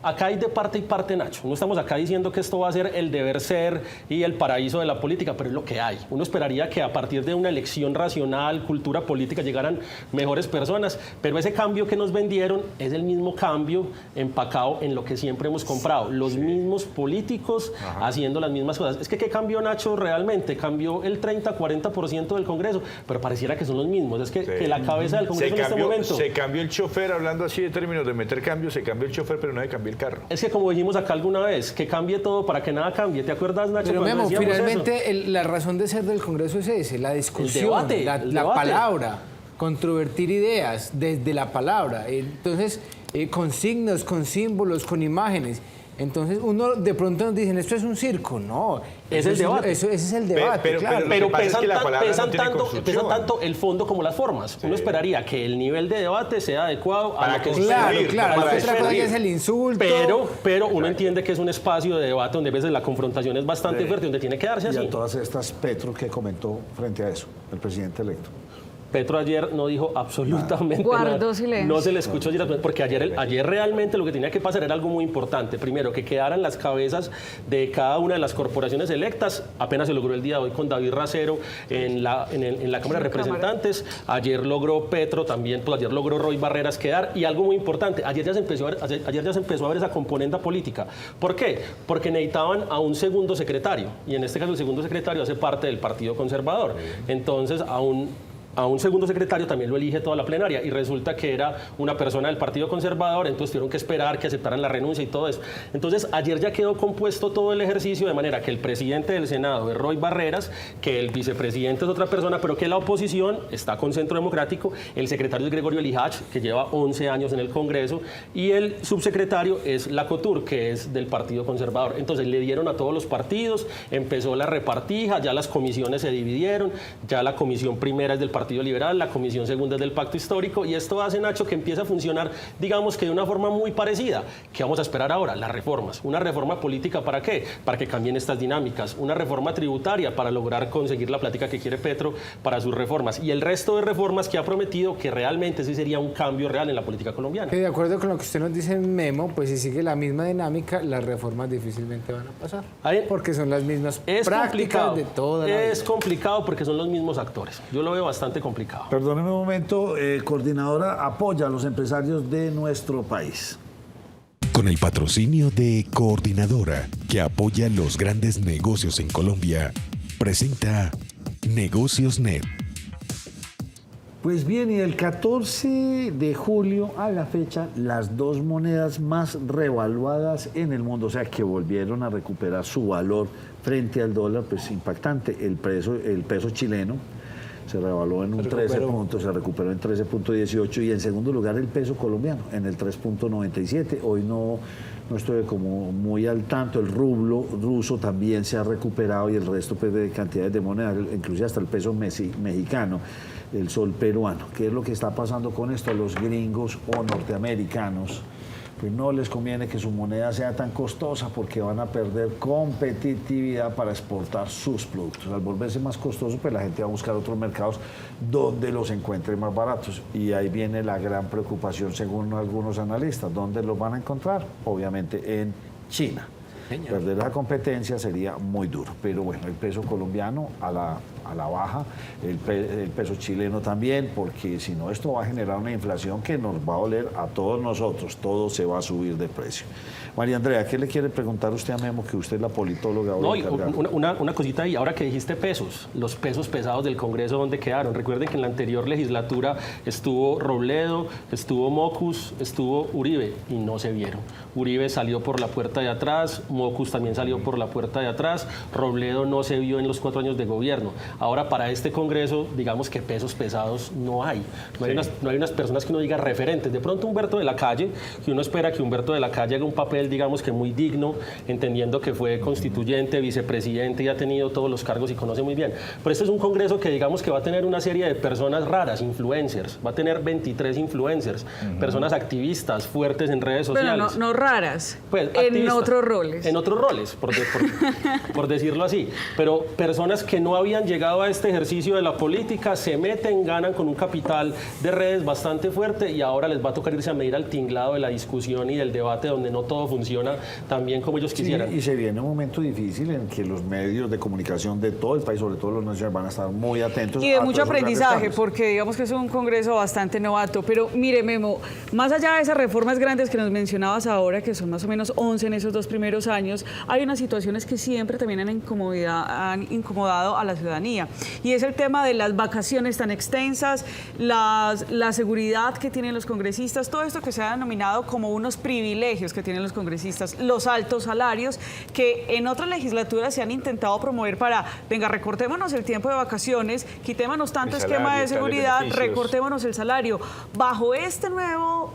acá hay de parte y parte, Nacho. No estamos acá diciendo que esto va a ser el deber ser y el paraíso de la política, pero es lo que hay. Uno esperaría que a partir de una elección racional, cultura política, llegaran mejores personas, pero ese cambio que nos vendieron es el mismo cambio empacado en lo que siempre hemos comprado. Los mismos políticos haciendo las mismas cosas. Es que ¿qué cambió, Nacho, realmente? Cambió el 30-40% del Congreso, pero pareciera que son los mismos. Es que la cabeza del Congreso en este momento... Se cambió el chofer, hablando así de términos de meter cambios, se cambió el chofer, pero no se cambió el carro. Es que como dijimos acá alguna vez, que cambie todo para que nada cambie. ¿Te acuerdas, Nacho? Pero Memo, finalmente la razón de ser del Congreso es ese, la discusión, la palabra, controvertir ideas desde la palabra. Entonces, con signos, con símbolos, con imágenes. Entonces uno de pronto nos dicen, esto es un circo. No, es el debate. Ese es el debate, claro. Pero pesan tanto el fondo como las formas. Uno esperaría que el nivel de debate sea adecuado a lo que Claro, otra cosa es el insulto. Pero uno entiende que es un espacio de debate donde a veces la confrontación es bastante fuerte, donde tiene que darse así. Y a todas estas Petro que comentó frente a eso, el presidente electo. Petro ayer no dijo absolutamente Guardó nada. silencio. No se le escuchó ayer, porque ayer realmente lo que tenía que pasar era algo muy importante. Primero, que quedaran las cabezas de cada una de las corporaciones electas. Apenas se logró el día de hoy con David Racero en la Cámara de Representantes. Ayer logró Petro también, pues ayer logró Roy Barreras quedar. Y algo muy importante, ayer ya se empezó a ver esa componente política. ¿Por qué? Porque necesitaban a un segundo secretario. Y en este caso el segundo secretario hace parte del Partido Conservador. Entonces, a un segundo secretario también lo elige toda la plenaria y resulta que era una persona del Partido Conservador, entonces tuvieron que esperar que aceptaran la renuncia y todo eso. Entonces ayer ya quedó compuesto todo el ejercicio de manera que el presidente del Senado es Roy Barreras, que el vicepresidente es otra persona, pero que la oposición está con Centro Democrático, el secretario es Gregorio Lijach, que lleva 11 años en el Congreso, y el subsecretario es Lacotur, que es del Partido Conservador. Entonces le dieron a todos los partidos, empezó la repartija, ya las comisiones se dividieron, ya la comisión primera es del Partido Liberal, la comisión segunda es del Pacto Histórico, y esto hace, Nacho, que empiece a funcionar, digamos que de una forma muy parecida. ¿Qué vamos a esperar ahora? Las reformas. ¿Una reforma política para qué? Para que cambien estas dinámicas. Una reforma tributaria para lograr conseguir la plática que quiere Petro para sus reformas. Y el resto de reformas que ha prometido, que realmente ese sería un cambio real en la política colombiana. De acuerdo con lo que usted nos dice, Memo, pues si sigue la misma dinámica, las reformas difícilmente van a pasar. Porque son las mismas prácticas de toda la vida. Es complicado porque son los mismos actores. Yo lo veo bastante complicado. Perdóneme un momento, coordinadora apoya a los empresarios de nuestro país. Con el patrocinio de Coordinadora, que apoya los grandes negocios en Colombia, presenta Negocios Net. Pues bien, y el 14 de julio a la fecha, las dos monedas más revaluadas en el mundo, o sea, que volvieron a recuperar su valor frente al dólar, pues impactante. El peso chileno se revaluó en un 13 puntos, se recuperó en 13.18, y en segundo lugar el peso colombiano en el 3.97. Hoy no estoy como muy al tanto. El rublo ruso también se ha recuperado, y el resto pues, de cantidades de monedas, inclusive hasta el peso mexicano, el sol peruano. ¿Qué es lo que está pasando con esto? A los gringos o norteamericanos pues no les conviene que su moneda sea tan costosa, porque van a perder competitividad para exportar sus productos. Al volverse más costoso, pues la gente va a buscar otros mercados donde los encuentre más baratos. Y ahí viene la gran preocupación, según algunos analistas. ¿Dónde los van a encontrar? Obviamente en China. Perder la competencia sería muy duro. Pero bueno, el peso colombiano a la baja, el peso chileno también, porque si no esto va a generar una inflación que nos va a doler a todos nosotros, todo se va a subir de precio. María Andrea, ¿qué le quiere preguntar usted a Memo, que usted es la politóloga? No, una cosita ahí, ahora que dijiste pesos, los pesos pesados del Congreso, ¿dónde quedaron? Recuerden que en la anterior legislatura estuvo Robledo, estuvo Mocus, estuvo Uribe, y no se vieron. Uribe salió por la puerta de atrás, Mocus también salió por la puerta de atrás, Robledo no se vio en los 4 años de gobierno. Ahora, para este Congreso, digamos que pesos pesados no hay. No hay unas personas que uno diga referentes. De pronto Humberto de la Calle, que uno espera que Humberto de la Calle haga un papel, digamos que muy digno, entendiendo que fue constituyente, vicepresidente y ha tenido todos los cargos y conoce muy bien. Pero este es un Congreso que digamos que va a tener una serie de personas raras, influencers. Va a tener 23 influencers, personas activistas, fuertes en redes sociales. Pero no raras, pues, en otros roles. En otros roles, por decirlo así. Pero personas que no habían llegado a este ejercicio de la política se meten, ganan con un capital de redes bastante fuerte y ahora les va a tocar irse a medir al tinglado de la discusión y del debate donde no todo funciona tan bien como ellos quisieran. Sí, y se viene un momento difícil en que los medios de comunicación de todo el país, sobre todo los nacionales, van a estar muy atentos. Y de a mucho todos esos grandes aprendizaje, cambios. porque digamos que es un congreso bastante novato. Pero mire, Memo, más allá de esas reformas grandes que nos mencionabas ahora, que son más o menos 11 en esos 2 primeros años, hay unas situaciones que siempre también han incomodado a la ciudadanía. Y es el tema de las vacaciones tan extensas, la seguridad que tienen los congresistas, todo esto que se ha denominado como unos privilegios que tienen los congresistas, los altos salarios, que en otras legislaturas se han intentado promover para, venga, recortémonos el tiempo de vacaciones, quitémonos tanto esquema de seguridad, recortémonos el salario. Bajo este nuevo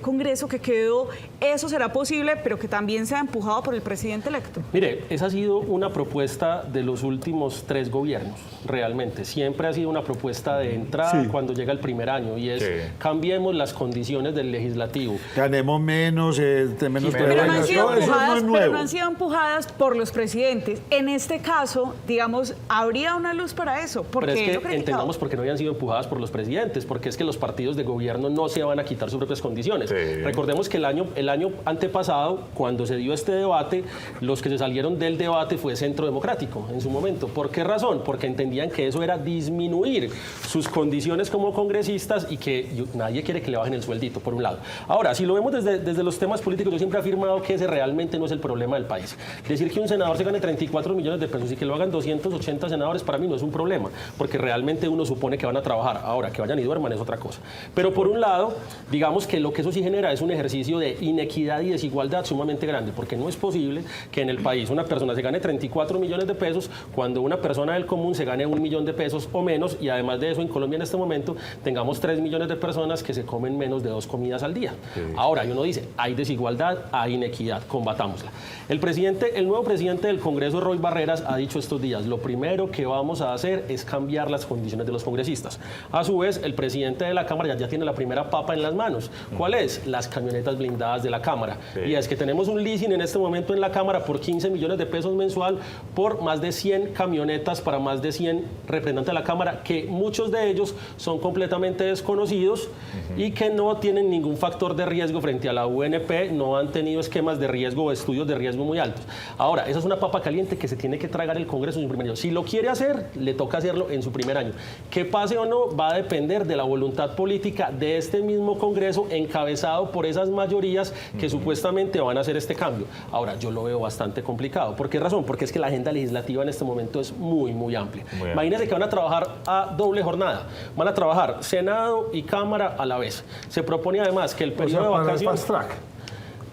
Congreso que quedó, eso será posible, pero que también sea empujado por el presidente electo. Mire, esa ha sido una propuesta de los últimos 3 gobiernos, realmente. Siempre ha sido una propuesta de entrada cuando llega el primer año y es cambiemos las condiciones del legislativo. Ganemos menos, menos pero no han sido empujadas por los presidentes. En este caso, digamos, ¿habría una luz para eso? Pero es que entendamos por qué no habían sido empujadas por los presidentes, porque es que los partidos de gobierno no se van a quitar sus propias condiciones. Recordemos que el año antepasado, cuando se dio este debate, los que se salieron del debate fue Centro Democrático en su momento. ¿Por qué razón? Porque entendían que eso era disminuir sus condiciones como congresistas y que nadie quiere que le bajen el sueldito, por un lado. Ahora, si lo vemos desde los temas políticos, yo siempre he afirmado que ese realmente no es el problema del país. Decir que un senador se gane 34 millones de pesos y que lo hagan 280 senadores, para mí no es un problema, porque realmente uno supone que van a trabajar. Ahora, que vayan y duerman es otra cosa. Pero por un lado, digamos que lo que eso sí genera es un ejercicio de inequidad y desigualdad sumamente grande, porque no es posible que en el país una persona se gane 34 millones de pesos cuando una persona del común se gane 1 millón de pesos o menos, y además de eso en Colombia en este momento tengamos 3 millones de personas que se comen menos de 2 comidas al día. Ahora, y uno dice, hay desigualdad, hay inequidad, combatámosla. El nuevo presidente del Congreso, Roy Barreras, ha dicho estos días, lo primero que vamos a hacer es cambiar las condiciones de los congresistas. A su vez, el presidente de la Cámara ya tiene la primera papa en las manos. ¿Cuál es? Las camionetas blindadas de la Cámara. Y es que tenemos un leasing en este momento en la Cámara por 15 millones de pesos mensual por más de 100 camionetas para más de 100 representantes de la Cámara, que muchos de ellos son completamente desconocidos y que no tienen ningún factor de riesgo frente a la UNP, no han tenido esquemas de riesgo o estudios de riesgo muy altos. Ahora, esa es una papa caliente que se tiene que tragar el Congreso en su primer año. Si lo quiere hacer, le toca hacerlo en su primer año. Que pase o no, va a depender de la voluntad política de este mismo Congreso, encabezado por esas mayorías que supuestamente van a hacer este cambio. Ahora, yo lo veo bastante complicado. ¿Por qué razón? Porque es que la agenda legislativa en este momento es muy, muy amplia. Imagínense que van a trabajar a doble jornada. Van a trabajar Senado y Cámara a la vez. Se propone además que el periodo de vacaciones...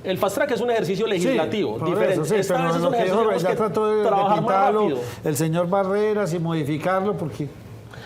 El fast track es un ejercicio legislativo diferente. Eso, esta vez es un ejercicio que trató de trabajar más rápido. El señor Barreras y modificarlo porque...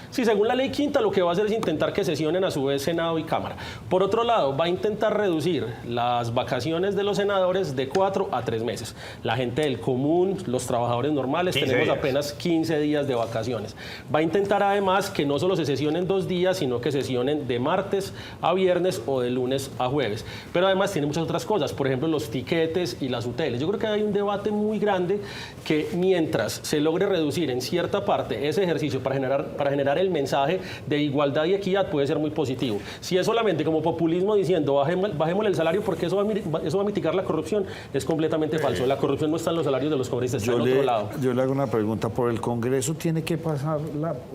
Sí, según la ley quinta, lo que va a hacer es intentar que sesionen a su vez Senado y Cámara. Por otro lado, va a intentar reducir las vacaciones de los senadores de 4 a 3 meses. La gente del común, los trabajadores normales, tenemos apenas 15 días de vacaciones. Va a intentar además que no solo se sesionen 2 días, sino que sesionen de martes a viernes o de lunes a jueves. Pero además tiene muchas otras cosas, por ejemplo, los tiquetes y las UTLs. Yo creo que hay un debate muy grande que mientras se logre reducir en cierta parte ese ejercicio para generar el mensaje de igualdad y equidad, puede ser muy positivo. Si es solamente como populismo diciendo bajémosle el salario porque eso va a mitigar la corrupción, es completamente falso. La corrupción no está en los salarios de los congresistas, está en otro lado. Yo le hago una pregunta. ¿Por el Congreso tiene que pasar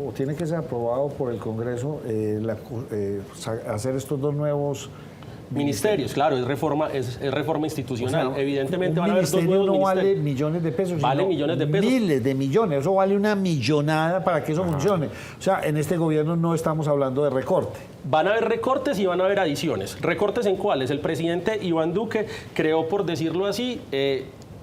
o tiene que ser aprobado por el Congreso hacer estos 2 nuevos ministerios? Claro, es reforma institucional. O sea, evidentemente van a haber 2 nuevos no ministerios. Vale millones de pesos. Vale millones de pesos. Miles de millones. Eso vale una millonada para que eso funcione. O sea, en este gobierno no estamos hablando de recorte. Van a haber recortes y van a haber adiciones. ¿Recortes en cuáles? El presidente Iván Duque creó, por decirlo así,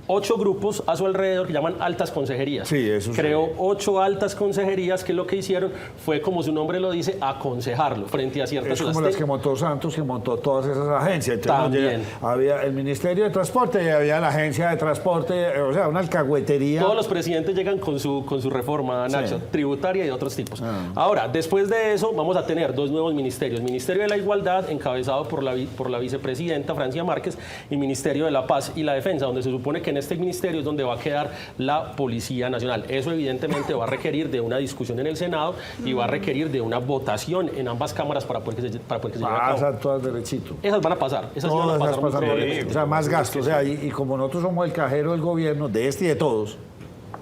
8 grupos a su alrededor que llaman altas consejerías. Sí, eso creó 8 altas consejerías que lo que hicieron fue, como su nombre lo dice, aconsejarlo frente a ciertas cosas. Es como las que montó Santos, que montó todas esas agencias. Entonces, también. Había el Ministerio de Transporte y había la Agencia de Transporte, o sea, una alcahuetería. Todos los presidentes llegan con su reforma, Nacho, tributaria y de otros tipos. Ahora, después de eso, vamos a tener 2 nuevos ministerios. Ministerio de la Igualdad, encabezado por la vicepresidenta Francia Márquez, y Ministerio de la Paz y la Defensa, donde se supone que en este ministerio es donde va a quedar la Policía Nacional. Eso evidentemente va a requerir de una discusión en el Senado y va a requerir de una votación en ambas cámaras para poder que se lleve a cabo. Pasan todas derechito. Esas van a pasar, esas sí van a pasar muy probablemente. O sea, más gastos. O sea, y como nosotros somos el cajero del gobierno, de este y de todos,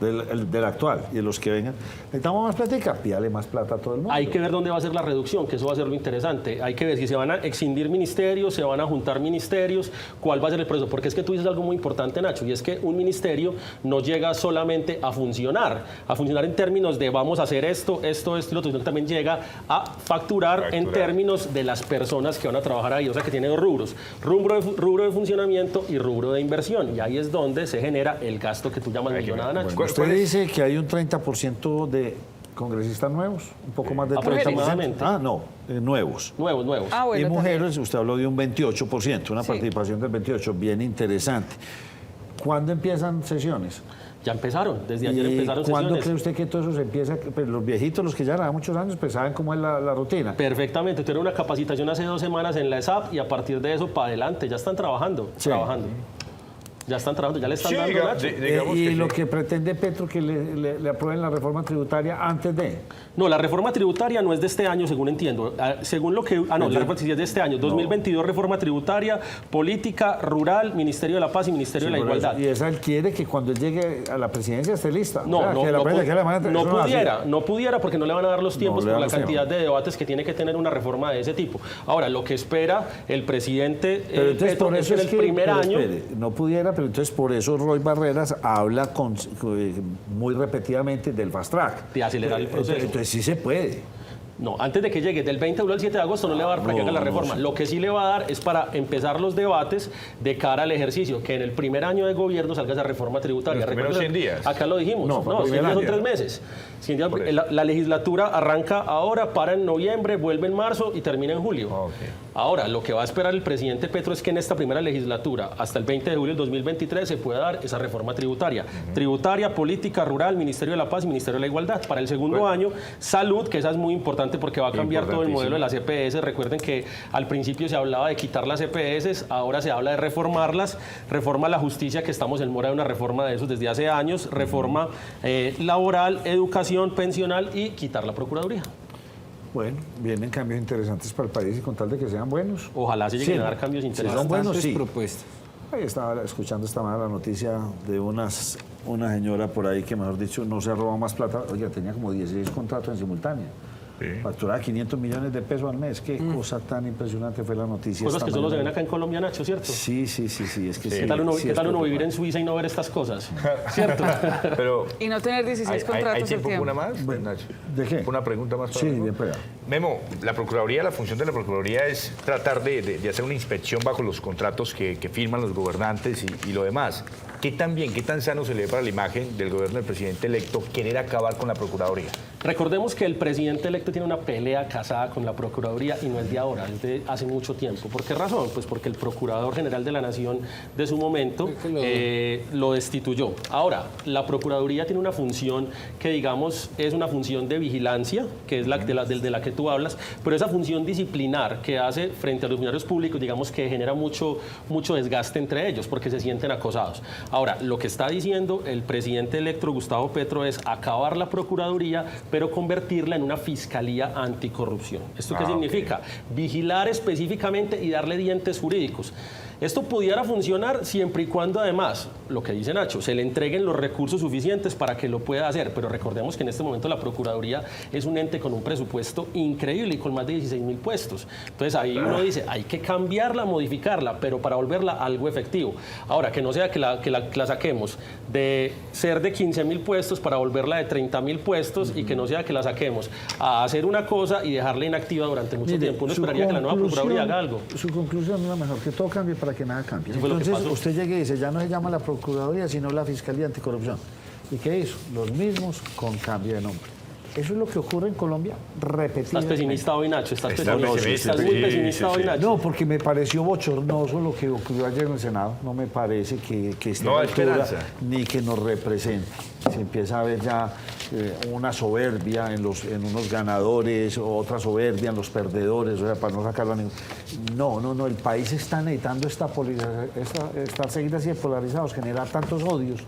del actual y de los que vengan, necesitamos más plata, pídale más plata a todo el mundo. Hay que ver dónde va a ser la reducción, que eso va a ser lo interesante. Hay que ver si se van a excindir ministerios, se van a juntar ministerios, cuál va a ser el proceso. Porque es que tú dices algo muy importante, Nacho, y es que un ministerio no llega solamente a funcionar en términos de vamos a hacer esto y lo otro, sino que también llega a facturar en términos de las personas que van a trabajar ahí. O sea, que tiene dos rubros, rubro de funcionamiento y rubro de inversión. Y ahí es donde se genera el gasto que tú llamas millonada, Nacho. Bueno, usted dice que hay un 30% de congresistas nuevos, un poco más de 30%. Ah, no, nuevos. Nuevos. Ah, bueno, y mujeres, también. usted habló de un 28%, una participación del 28%, bien interesante. ¿Cuándo empiezan sesiones? Ya empezaron, desde ayer empezaron ¿Cuándo sesiones. cree usted que todo eso se empieza? Pues los viejitos, los que ya llevan muchos años, pues saben cómo es la rutina. Perfectamente, tuvieron una capacitación hace 2 semanas en la ESAP y a partir de eso para adelante, ya están trabajando. Ya están trabajando, ya le están dando, Nacho. Y lo que pretende Petro, que le aprueben la reforma tributaria antes de... No, la reforma tributaria no es de este año, según entiendo. Según lo que... la reforma sí es de este año. 2022, reforma tributaria, política, rural, Ministerio de la Paz y Ministerio de la Igualdad. Y esa él quiere que cuando él llegue a la presidencia esté lista. No pudiera porque no le van a dar los tiempos por la cantidad de debates que tiene que tener una reforma de ese tipo. Ahora, lo que espera el presidente Petro es que en el primer año... no pudiera, pero entonces por eso Roy Barreras habla muy repetidamente del fast track. De acelerar el proceso. Entonces sí se puede. No, antes de que llegue, del 20 al 7 de agosto no le va a dar para que haga la reforma. Lo que sí le va a dar es para empezar los debates de cara al ejercicio, que en el primer año de gobierno salga esa reforma tributaria. Los primeros 100 días. Acá lo dijimos. No, 100 días son 3 meses. 100 días, la legislatura arranca ahora, para en noviembre, vuelve en marzo y termina en julio. Ahora, lo que va a esperar el presidente Petro es que en esta primera legislatura, hasta el 20 de julio del 2023, se pueda dar esa reforma tributaria. Tributaria, política, rural, Ministerio de la Paz y Ministerio de la Igualdad. Para el segundo año, salud, que esa es muy importante porque va a cambiar todo el modelo de las EPS. Recuerden que al principio se hablaba de quitar las EPS, ahora se habla de reformarlas. Reforma a la justicia, que estamos en mora de una reforma de esos desde hace años. Reforma laboral, educación, pensional y quitar la Procuraduría. Bueno, vienen cambios interesantes para el país y con tal de que sean buenos. Ojalá se lleguen a dar cambios interesantes. Si son buenos, sí. Propuestas. Ahí estaba escuchando esta mañana la noticia de una señora por ahí que, mejor dicho, no se ha robado más plata. Oiga, tenía como 16 contratos en simultánea. Facturaba 500 millones de pesos al mes. Qué cosa tan impresionante fue la noticia. Cosas que solo se ven acá en Colombia, Nacho, ¿cierto? Sí. Es que ¿Qué tal uno vivir en Suiza y no ver estas cosas? ¿Cierto? Pero y no tener 16 contratos. ¿Hay tiempo para una más, Nacho? ¿De qué? Una pregunta más. Sí, bien para allá. Memo, la función de la Procuraduría es tratar de hacer una inspección bajo los contratos que firman los gobernantes y lo demás. ¿Qué tan sano se le ve para la imagen del gobierno del presidente electo querer acabar con la Procuraduría? Recordemos que el presidente electo tiene una pelea casada con la Procuraduría y no es de ahora, es de hace mucho tiempo. ¿Por qué razón? Pues porque el Procurador General de la Nación de su momento lo destituyó. Ahora, la Procuraduría tiene una función que, digamos, es una función de vigilancia, que es de la que tú hablas, pero esa función disciplinar que hace frente a los funcionarios públicos, digamos que genera mucho desgaste entre ellos porque se sienten acosados. Ahora, lo que está diciendo el presidente electo Gustavo Petro es acabar la Procuraduría, pero convertirla en una fiscalía anticorrupción. ¿Esto qué significa? Vigilar específicamente y darle dientes jurídicos. Esto pudiera funcionar siempre y cuando, además, lo que dice Nacho, se le entreguen los recursos suficientes para que lo pueda hacer. Pero recordemos que en este momento la Procuraduría es un ente con un presupuesto increíble y con más de 16.000 puestos. Entonces ahí uno dice, hay que cambiarla, modificarla, pero para volverla algo efectivo. Ahora, que no sea que la saquemos de ser de 15.000 puestos para volverla de 30.000 puestos y que no sea que la saquemos a hacer una cosa y dejarla inactiva durante mucho tiempo. Uno esperaría que la nueva Procuraduría haga algo. Su conclusión es la mejor, que todo cambie para que nada cambie. Entonces usted llega y dice, ya no se llama la Procuraduría, sino la Fiscalía Anticorrupción. ¿Y qué hizo? Los mismos con cambio de nombre. Eso es lo que ocurre en Colombia repetidamente. Estás pesimista hoy, Nacho. Estás pesimista. muy pesimista hoy, Nacho. No, porque me pareció bochornoso lo que ocurrió ayer en el Senado. No me parece que esté No a hay la altura, esperanza. ni que nos represente. Se empieza a ver ya una soberbia en unos ganadores, otra soberbia en los perdedores, o sea, para no sacarlo a ningún... No, el país está necesitando estar seguir así de polarizados, generar tantos odios.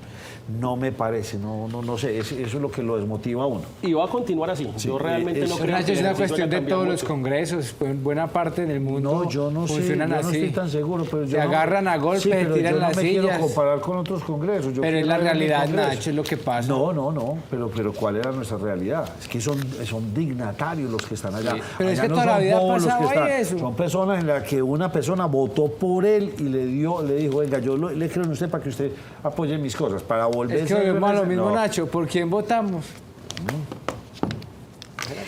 No me parece, no sé, eso es lo que lo desmotiva a uno. Y va a continuar así. Yo realmente no creo que Es el una ejercicio cuestión haya de todos cambiado los mucho. congresos, pues, buena parte del mundo No, yo no sé, yo funcionan no así. estoy tan seguro, pero yo Se agarran a golpes, sí, pero tiran yo no las me sillas. quiero comparar con otros congresos. Yo Pero es quiero la ver mi realidad, congreso. Nacho, es lo que pasa. No, pero ¿cuál era nuestra realidad? Es que son dignatarios los que están allá. Sí, pero es Allá que toda la son vida ha bobos los que pasado ahí están. eso. Son personas en las que una persona votó por él y le dijo, venga, yo le creo en usted para que usted apoye mis cosas, para volver Es que volvemos a lo mismo, Nacho. ¿Por quién votamos?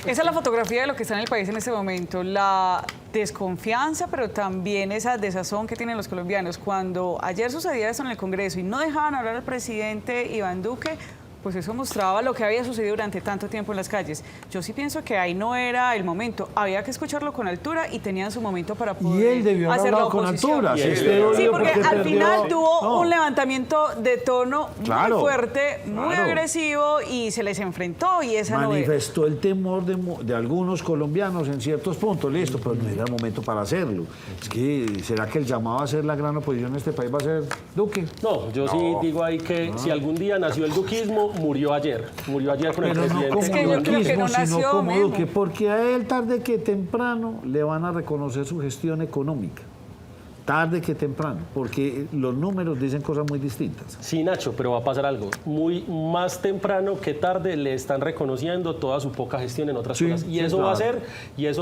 Esa es la fotografía de lo que está en el país en este momento. La desconfianza, pero también esa desazón que tienen los colombianos. Cuando ayer sucedía esto en el Congreso y no dejaban hablar al presidente Iván Duque, pues eso mostraba lo que había sucedido durante tanto tiempo en las calles. Yo sí pienso que ahí no era el momento. Había que escucharlo con altura y tenían su momento para poder Y él debió haber hacer la hablado con oposición. altura. Sí, porque al final tuvo No. un levantamiento de tono Claro, muy fuerte, muy claro. agresivo y se les enfrentó y esa no era. Manifestó el temor de algunos colombianos en ciertos puntos, listo, pero no era el momento para hacerlo. Es que, ¿será que el llamado a ser la gran oposición en este país va a ser Duque? No, yo sí digo ahí que si algún día nació el duquismo, murió ayer. Murió ayer con el Pero no presidente. como Es que yo creo que duquismo, no sino nació, como Memo. Duque, porque a él tarde que temprano le van a reconocer su gestión económica. Tarde que temprano, porque los números dicen cosas muy distintas. Sí, Nacho, pero va a pasar algo. Muy más temprano que tarde le están reconociendo toda su poca gestión en otras cosas. Y sí, eso claro.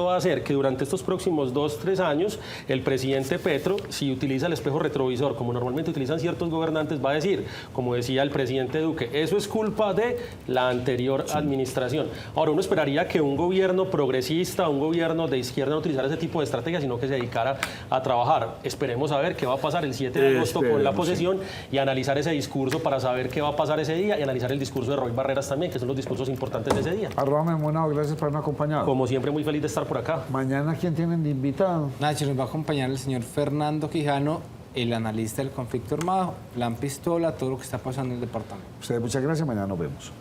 va a hacer que durante estos próximos 2-3 años el presidente Petro, si utiliza el espejo retrovisor, como normalmente utilizan ciertos gobernantes, va a decir, como decía el presidente Duque, eso es culpa de la anterior administración. Ahora, uno esperaría que un gobierno progresista, un gobierno de izquierda no utilizara ese tipo de estrategia, sino que se dedicara a trabajar. Esperemos a ver qué va a pasar el 7 de agosto con la posesión y analizar ese discurso para saber qué va a pasar ese día y analizar el discurso de Roy Barreras también, que son los discursos importantes de ese día. Arroba Monado, gracias por haberme acompañado. Como siempre, muy feliz de estar por acá. Mañana, ¿quién tienen de invitado? Nacho, nos va a acompañar el señor Fernando Quijano, el analista del conflicto armado, plan pistola, todo lo que está pasando en el departamento. Ustedes, muchas gracias, mañana nos vemos.